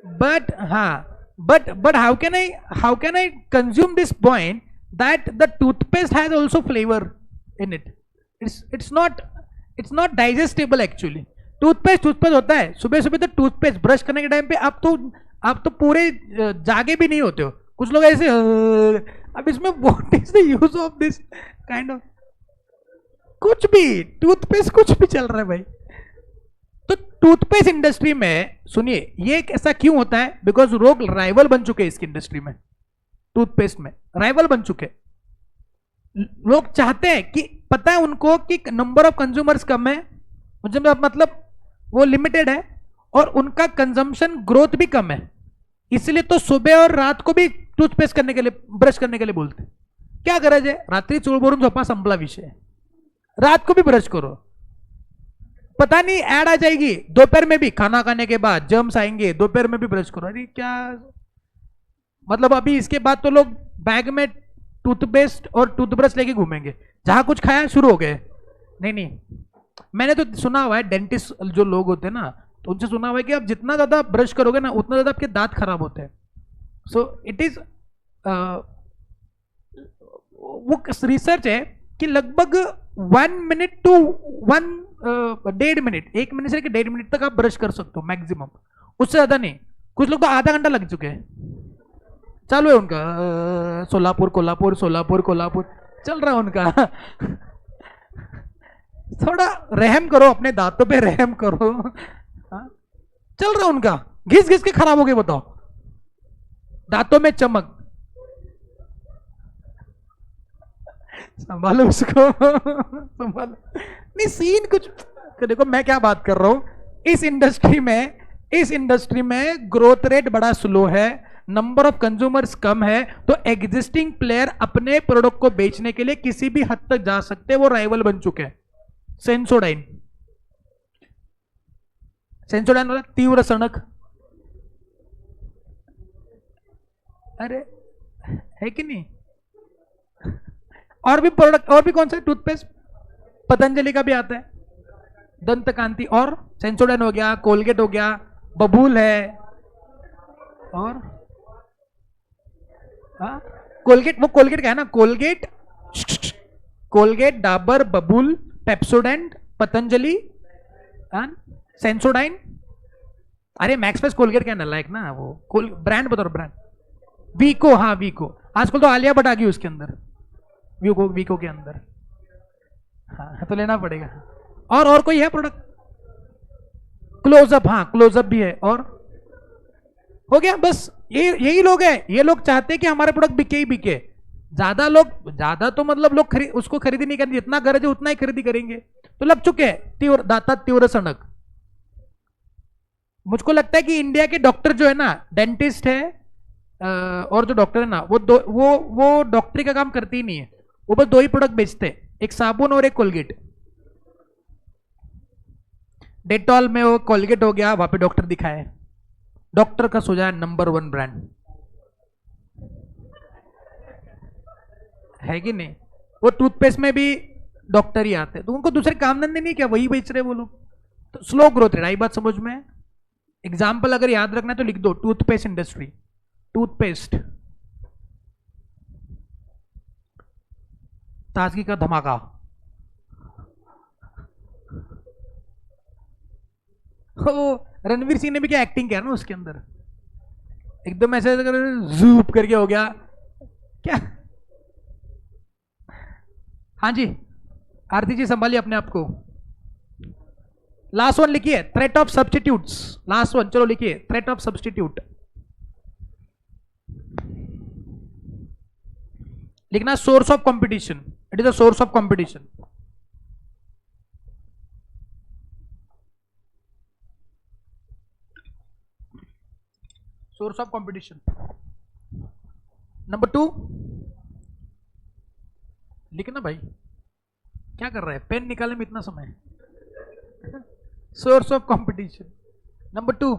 बट हाँ, but how can I consume this point that the toothpaste has also flavour in it? It's not digestible actually. Toothpaste होता है, सुबह सुबह तो टूथपेस्ट ब्रश करने के टाइम पे आप तो पूरे जागे भी नहीं होते हो, कुछ लोग ऐसे। अब इसमें what is the use of this kind of, कुछ भी टूथपेस्ट कुछ भी चल रहा है भाई। तो टूथपेस्ट इंडस्ट्री में सुनिए, ये ऐसा क्यों होता है? बिकॉज लोग राइवल बन चुके हैं इसकी इंडस्ट्री में, टूथपेस्ट में राइवल बन चुके। लोग चाहते हैं कि, पता है उनको कि नंबर ऑफ कंज्यूमर्स कम है, मुझे मतलब वो लिमिटेड है, और उनका कंजम्पशन ग्रोथ भी कम है, इसलिए तो सुबह और रात को भी टूथपेस्ट करने के लिए, ब्रश करने के लिए बोलते हैं। क्या गरज है? रात्रि चोळबोरून झोपा संपला विषय, रात को भी ब्रश करो। पता नहीं ऐड आ जाएगी दोपहर में भी, खाना खाने के बाद जर्म्स आएंगे, दोपहर में भी ब्रश करो। अरे क्या मतलब, अभी इसके बाद तो लोग बैग में टूथपेस्ट और टूथब्रश लेके घूमेंगे, जहां कुछ खाया शुरू हो गए। नहीं नहीं, मैंने तो सुना हुआ है डेंटिस्ट जो लोग होते हैं ना, तो उनसे सुना हुआ है कि आप जितना ज्यादा ब्रश करोगे ना उतना ज्यादा आपके दांत खराब होते हैं। सो इट इज वो रिसर्च है कि लगभग 1 मिनट टू 1.5 मिनट, 1 मिनट से लेकर 1.5 मिनट तक आप ब्रश कर सकते हो मैक्सिमम, उससे ज्यादा नहीं। कुछ लोग तो आधा घंटा लग चुके हैं, चालू है उनका सोलापुर कोल्हापुर सोलापुर कोल्हापुर चल रहा है उनका। थोड़ा रहम करो, अपने दांतों पे रहम करो। हाँ? चल रहा है उनका, घिस घिस के खराब हो गए, बताओ, दांतों में चमक। संभालो उसको, संभालो। नहीं सीन कुछ, देखो मैं क्या बात कर रहा हूं, इस इंडस्ट्री में ग्रोथ रेट बड़ा स्लो है, नंबर ऑफ कंज्यूमर्स कम है, तो एग्जिस्टिंग प्लेयर अपने प्रोडक्ट को बेचने के लिए किसी भी हद तक जा सकते हैं, वो राइवल बन चुके हैं। सेंसोडाइन, सेंसोडाइन वाला तीव्र सनक, अरे है कि नहीं? और भी प्रोडक्ट, और भी कौन सा टूथपेस्ट पतंजलि का भी आता है, दंत कांति, और सेंसोडाइन हो गया, कोलगेट हो गया, बबूल है, और कोलगेट, वो कोलगेट का है ना, कोलगेट, कोलगेट, डाबर, बबूल, पेप्सोडेंट, पतंजलि, सेंसोडाइन। अरे मैक्स फ्रेश कोलगेट क्या नालायक ना, वो ब्रांड बताओ, ब्रांड वीको, हाँ वीको, आजकल तो आलिया भट्ट आ गई उसके अंदर, वीको के अंदर, हाँ तो लेना पड़ेगा। और कोई है प्रोडक्ट? क्लोजअप, हाँ क्लोजअप भी है, और हो गया बस। यही लोग हैं, ये लोग चाहते हैं कि हमारे प्रोडक्ट बिके ही बिके। ज्यादा तो मतलब लोग उसको खरीदी नहीं करेंगे, जितना गरज है उतना ही खरीदी करेंगे, तो लग चुके हैं तीव्र दाता तीव्र सनक। मुझको लगता है कि इंडिया के डॉक्टर जो है ना, डेंटिस्ट है और जो डॉक्टर है ना, वो डॉक्टरी का काम करते ही नहीं है, वो बस 2 ही प्रोडक्ट बेचते हैं, एक साबुन और एक कोलगेट। डेटॉल में वो कोलगेट हो गया, वहां पे डॉक्टर दिखाए, डॉक्टर का सुझाव नंबर 1 ब्रांड है कि नहीं? वो टूथपेस्ट में भी डॉक्टर ही आते हैं, तो उनको दूसरे काम धंधे नहीं, क्या वही बेच रहे वो लोग। तो स्लो ग्रोथ रेट, आई बात समझ में? एग्जाम्पल अगर याद रखना है तो लिख दो, टूथपेस्ट इंडस्ट्री, टूथपेस्ट ताजगी का धमाका। रणवीर सिंह ने भी क्या एक्टिंग किया ना उसके अंदर, एकदम ऐसे जूप करके हो गया क्या। हाँ जी आरती जी संभालिए अपने आप को। लास्ट वन लिखिए, threat of substitutes, last one, चलो लिखिए, थ्रेट ऑफ सब्स्टिट्यूट लिखना, source of competition, it is a source of competition. Source of competition. Number 2 लिखना भाई, क्या कर रहा है, पेन निकालने में इतना समय। Source of competition. Number 2,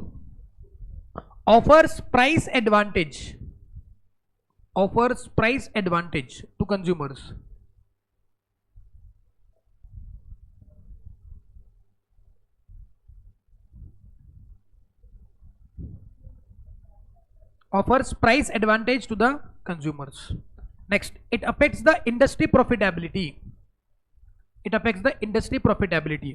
offers price advantage, offers price advantage to consumers. Offers price advantage to the consumers. Next, it affects the industry profitability. It affects the industry profitability.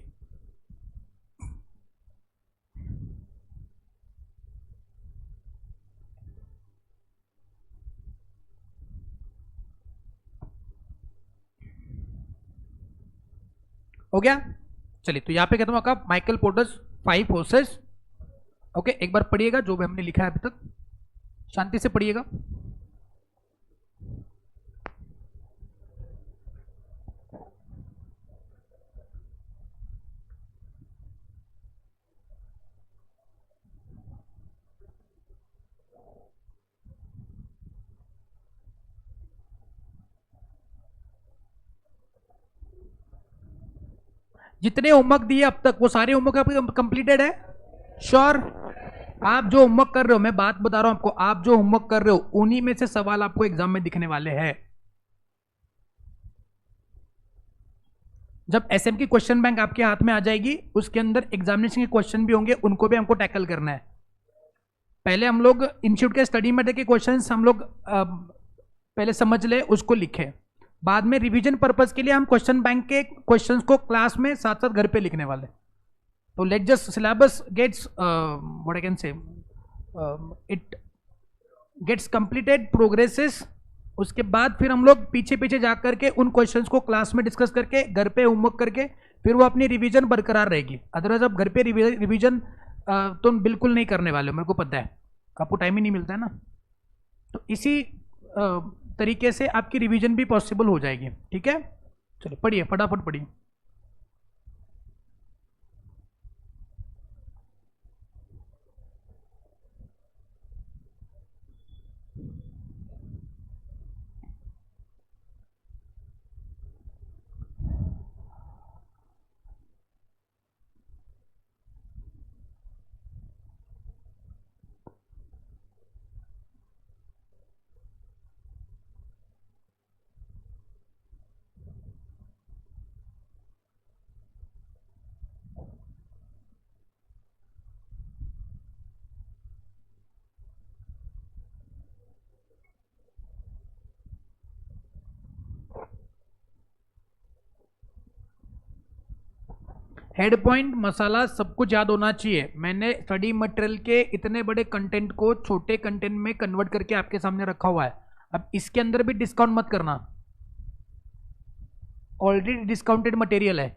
हो गया? चलिए तो यहां पे कहता हूं आपका माइकल पोर्टर्स 5 फोर्सेस। ओके, एक बार पढ़िएगा जो भी हमने लिखा है अभी तक, शांति से पढ़िएगा। जितने होमवर्क दिए अब तक वो सारे होमवर्क कंप्लीटेड है? श्योर? आप जो होमवर्क कर रहे हो, मैं बात बता रहा हूं आपको, आप जो होमवर्क कर रहे हो उन्हीं में से सवाल आपको एग्जाम में दिखने वाले हैं। जब एसएम की क्वेश्चन बैंक आपके हाथ में आ जाएगी, उसके अंदर एग्जामिनेशन के क्वेश्चन भी होंगे, उनको भी हमको टैकल करना है। पहले हम लोग इंस्टीट्यूट के स्टडी मेथड के क्वेश्चंस हम लोग पहले समझ ले, उसको लिखें। बाद में रिवीजन पर्पस के लिए हम क्वेश्चन बैंक के क्वेश्चंस को क्लास में साथ साथ घर पे लिखने वाले। तो let just syllabus gets what I can say it gets completed, progresses. उसके बाद फिर हम लोग पीछे पीछे जा करके उन क्वेश्चंस को क्लास में डिस्कस करके, घर पे होमवर्क करके, फिर वो अपनी रिवीजन बरकरार रहेगी। अदरवाइज अब घर पे रिवीजन तो बिल्कुल नहीं करने वाले, मेरे को पता है, आपको टाइम ही नहीं मिलता है ना। तो इसी तरीके से आपकी रिवीजन भी पॉसिबल हो जाएगी। ठीक है, चलिए पढ़िए, फटाफट पढ़िए। हेड पॉइंट, मसाला सब कुछ याद होना चाहिए। मैंने स्टडी मटेरियल के इतने बड़े कंटेंट को छोटे कंटेंट में कन्वर्ट करके आपके सामने रखा हुआ है। अब इसके अंदर भी डिस्काउंट मत करना, ऑलरेडी डिस्काउंटेड मटेरियल है।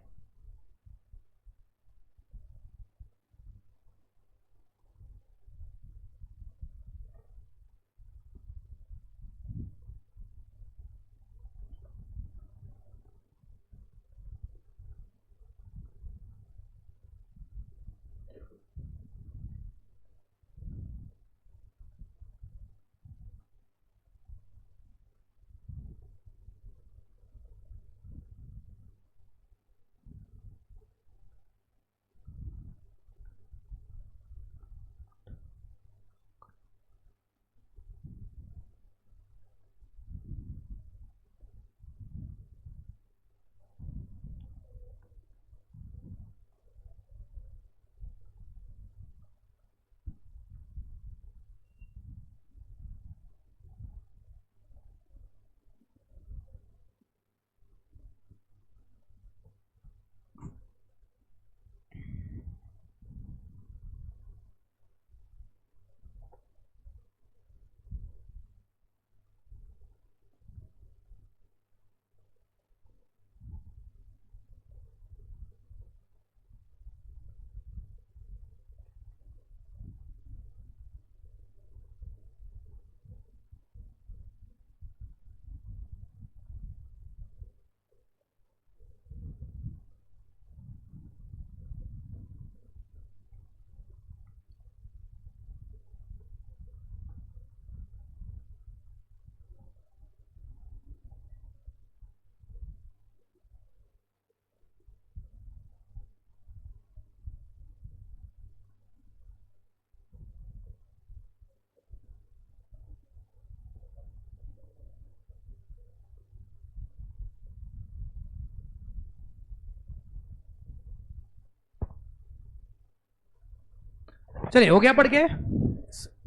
चलिए, हो गया पढ़ के।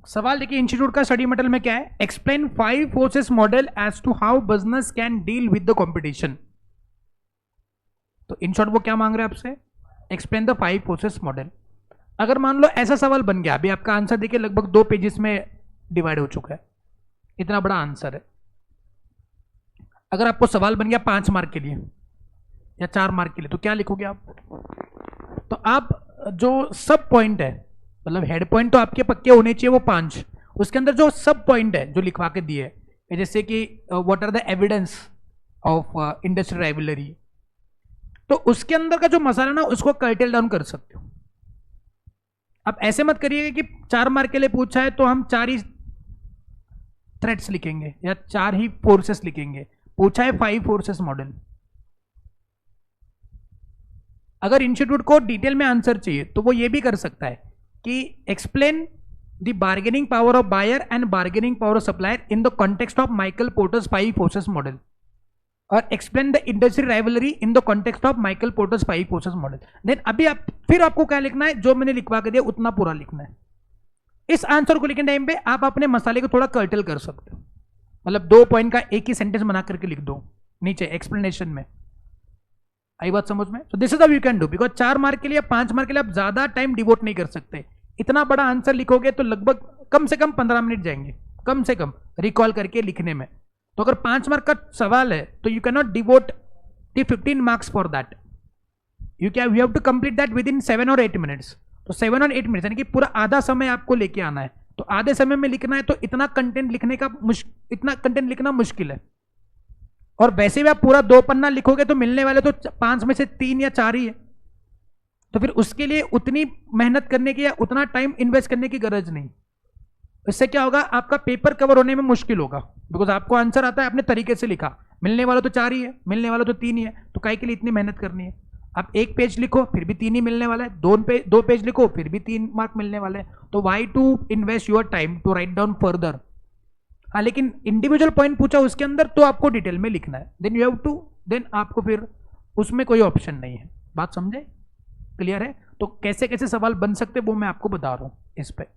सवाल देखिए, इंस्टीट्यूट का स्टडी मटेरियल में क्या है, explain 5 forces model as to how business can deal with the competition. तो इन शॉर्ट वो क्या मांग रहे हैं आपसे, एक्सप्लेन द 5 फोर्सेस मॉडल। अगर मान लो ऐसा सवाल बन गया, अभी आपका आंसर देखिए लगभग 2 पेजेस में डिवाइड हो चुका है, इतना बड़ा आंसर है। अगर आपको सवाल बन गया 5 मार्क के लिए या 4 मार्क के लिए, तो क्या लिखोगे आप? तो आप जो सब पॉइंट है, मतलब हेड पॉइंट तो आपके पक्के होने चाहिए वो 5, उसके अंदर जो सब पॉइंट है जो लिखवा के दिए, जैसे कि what are the evidence of industrial rivalry, तो उसके अंदर का जो मसाला ना उसको कर्टेल डाउन कर सकते हो। अब ऐसे मत करिएगा कि 4 मार्क के लिए पूछा है तो हम 4 ही थ्रेट्स लिखेंगे या 4 ही फोर्सेस लिखेंगे, पूछा है 5 फोर्सेस मॉडल। अगर इंस्टीट्यूट को डिटेल में आंसर चाहिए तो वो ये भी कर सकता है कि explain the bargaining power of buyer and bargaining power of supplier in the context of Michael Porter's 5 forces model. और explain the industry rivalry in the context of Michael Porter's 5 forces model. Then अभी आप फिर आपको क्या लिखना है, जो मैंने लिखवा के दिया उतना पूरा लिखना है। इस आंसर को लिखने टाइम पे आप अपने मसाले को थोड़ा कर्टल कर सकते हो, मतलब 2 पॉइंट का एक ही सेंटेंस बना करके लिख दो नीचे एक्सप्लेनेशन में। आई बात समझ में? So this is how you can do, because 4 mark के लिए 5 मार्क के लिए आप ज्यादा टाइम डिवोट नहीं कर सकते। इतना बड़ा आंसर लिखोगे तो लगभग कम से कम 15 मिनट जाएंगे, कम से कम रिकॉल करके लिखने में। तो अगर 5 मार्क का सवाल है तो you can not devote the 15 marks for that, you have to complete that within 7 और 8 मिनट्स। तो 7 और 8 मिनट्स यानी कि पूरा आधा समय आपको लेके आना है। तो आधे समय में लिखना है तो इतना कंटेंट लिखना मुश्किल है। और वैसे भी आप पूरा 2 पन्ना लिखोगे तो मिलने वाले तो 5 में से 3 या 4 ही है। तो फिर उसके लिए उतनी मेहनत करने की या उतना टाइम इन्वेस्ट करने की गरज नहीं। इससे क्या होगा, आपका पेपर कवर होने में मुश्किल होगा, बिकॉज आपको आंसर आता है अपने तरीके से लिखा, मिलने वाला तो 4 ही है, मिलने वाला तो 3 ही है, तो काहे के लिए इतनी मेहनत करनी है। आप 1 पेज लिखो फिर भी 3 ही मिलने वाला है, 2 पेज लिखो फिर भी 3 मार्क मिलने वाले हैं। तो why to invest your time to write down further. हाँ, लेकिन इंडिविजुअल पॉइंट पूछा उसके अंदर तो आपको डिटेल में लिखना है, then you have to, then आपको फिर उसमें कोई ऑप्शन नहीं है। बात समझे? क्लियर है? तो कैसे कैसे सवाल बन सकते वो मैं आपको बता रहा हूँ। इस पे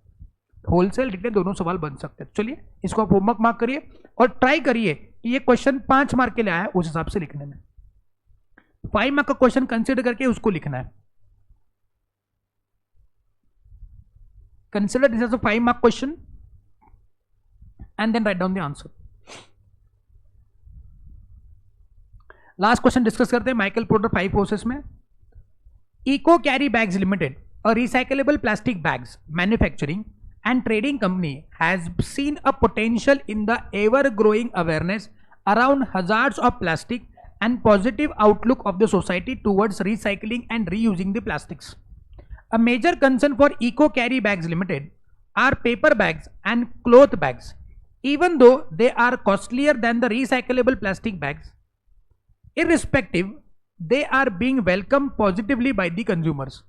होलसेल रिटेल दोनों सवाल बन सकते हैं। चलिए इसको आप होमवर्क मार्क करिए और ट्राई करिए कि ये क्वेश्चन 5 मार्क के लिए आया है उस हिसाब से लिखने में। 5 मार्क का क्वेश्चन कंसीडर करके उसको लिखना है। Consider this as a 5 mark question and then write down the answer. Last question discuss करते हैं माइकल पोर्टर 5 फोर्सेस में। Eco carry bags limited, a recyclable plastic bags manufacturing and trading company has seen a potential in the ever growing awareness around hazards of plastic and positive outlook of the society towards recycling and reusing the plastics. A major concern for Eco Carry Bags Limited are paper bags and cloth bags. Even though they are costlier than the recyclable plastic bags, irrespective, they are being welcomed positively by the consumers.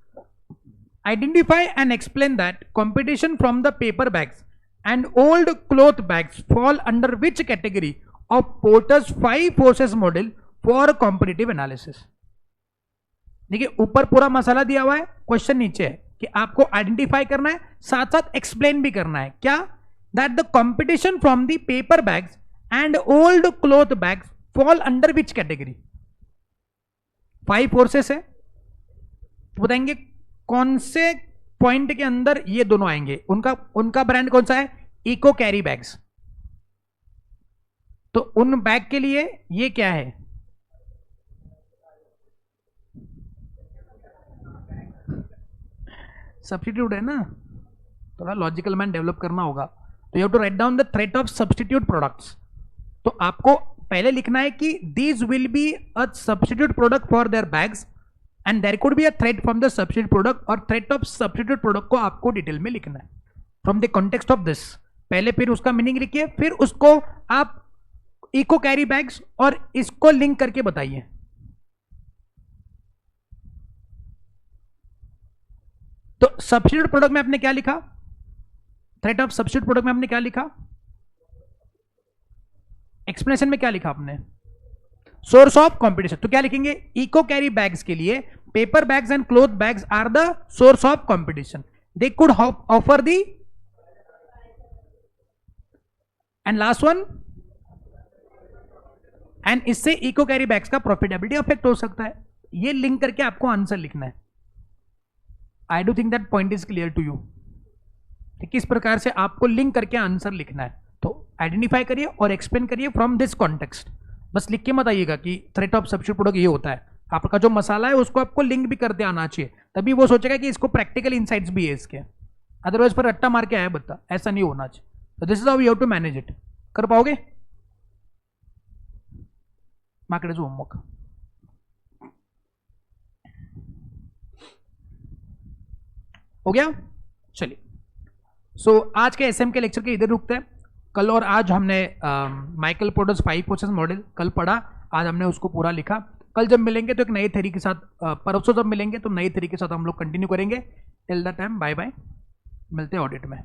Identify and explain that competition from the paper bags and old cloth bags fall under which category of Porter's 5 forces model for competitive analysis. देखिए ऊपर पूरा मसाला दिया हुआ है, question नीचे है कि आपको आइडेंटिफाई करना है, साथ साथ एक्सप्लेन भी करना है। क्या? That the competition from the paper bags and old cloth bags fall under which category. 5 forces है तो बताएंगे कौन से पॉइंट के अंदर ये दोनों आएंगे। उनका ब्रांड कौन सा है? Eco carry bags. तो उन बैग के लिए ये क्या है? सब्स्टिट्यूट है ना, थोड़ा लॉजिकल माइंड डेवलप करना होगा। तो you have to write down the threat of substitute products. तो आपको पहले लिखना है कि these will be a substitute product for their bags and there could be a threat from the substitute product, और threat of substitute product को आपको detail में लिखना है from the context of this। पहले फिर उसका मीनिंग लिखिए, फिर उसको आप इको कैरी बैग्स और इसको लिंक करके बताइए। तो सब्स्टिट्यूट प्रोडक्ट में आपने क्या लिखा? थ्रेट ऑफ सब्स्टिट्यूट प्रोडक्ट में आपने क्या लिखा? एक्सप्लेनेशन में क्या लिखा आपने? Source of competition. तो क्या लिखेंगे? इको कैरी बैग्स के लिए paper bags and cloth bags are the source of competition, they could offer the, and last one, and इससे इको कैरी बैग्स का प्रॉफिटेबिलिटी अफेक्ट हो सकता है। ये लिंक करके आपको आंसर लिखना है। I do think that point is clear to you. किस प्रकार से आपको लिंक करके आंसर लिखना है, तो आइडेंटिफाई करिए और एक्सप्लेन करिए फ्रॉम दिस कॉन्टेक्स्ट। बस लिख के मत आइएगा कि थ्रेट ऑफ सब्स्टिट्यूट प्रोडक्ट ये होता है। आपका जो मसाला है उसको आपको लिंक भी करते आना चाहिए, तभी वो सोचेगा कि इसको प्रैक्टिकल इनसाइट्स भी है इसके। अदरवाइज पर रट्टा मार के आया बता, ऐसा नहीं होना चाहिए। तो this is how you have to manage it. कर पाओगे? Market is homework. हो गया? चलिए, सो आज के एसएम के लेक्चर के इधर रुकते हैं। कल और आज हमने माइकल पोर्टर्स 5 फोर्सेस मॉडल कल पढ़ा, आज हमने उसको पूरा लिखा। कल जब मिलेंगे तो एक नई थ्योरी के साथ, परसों जब मिलेंगे तो नई थ्योरी के साथ हम लोग कंटिन्यू करेंगे। Till the time bye bye, मिलते हैं ऑडिट में।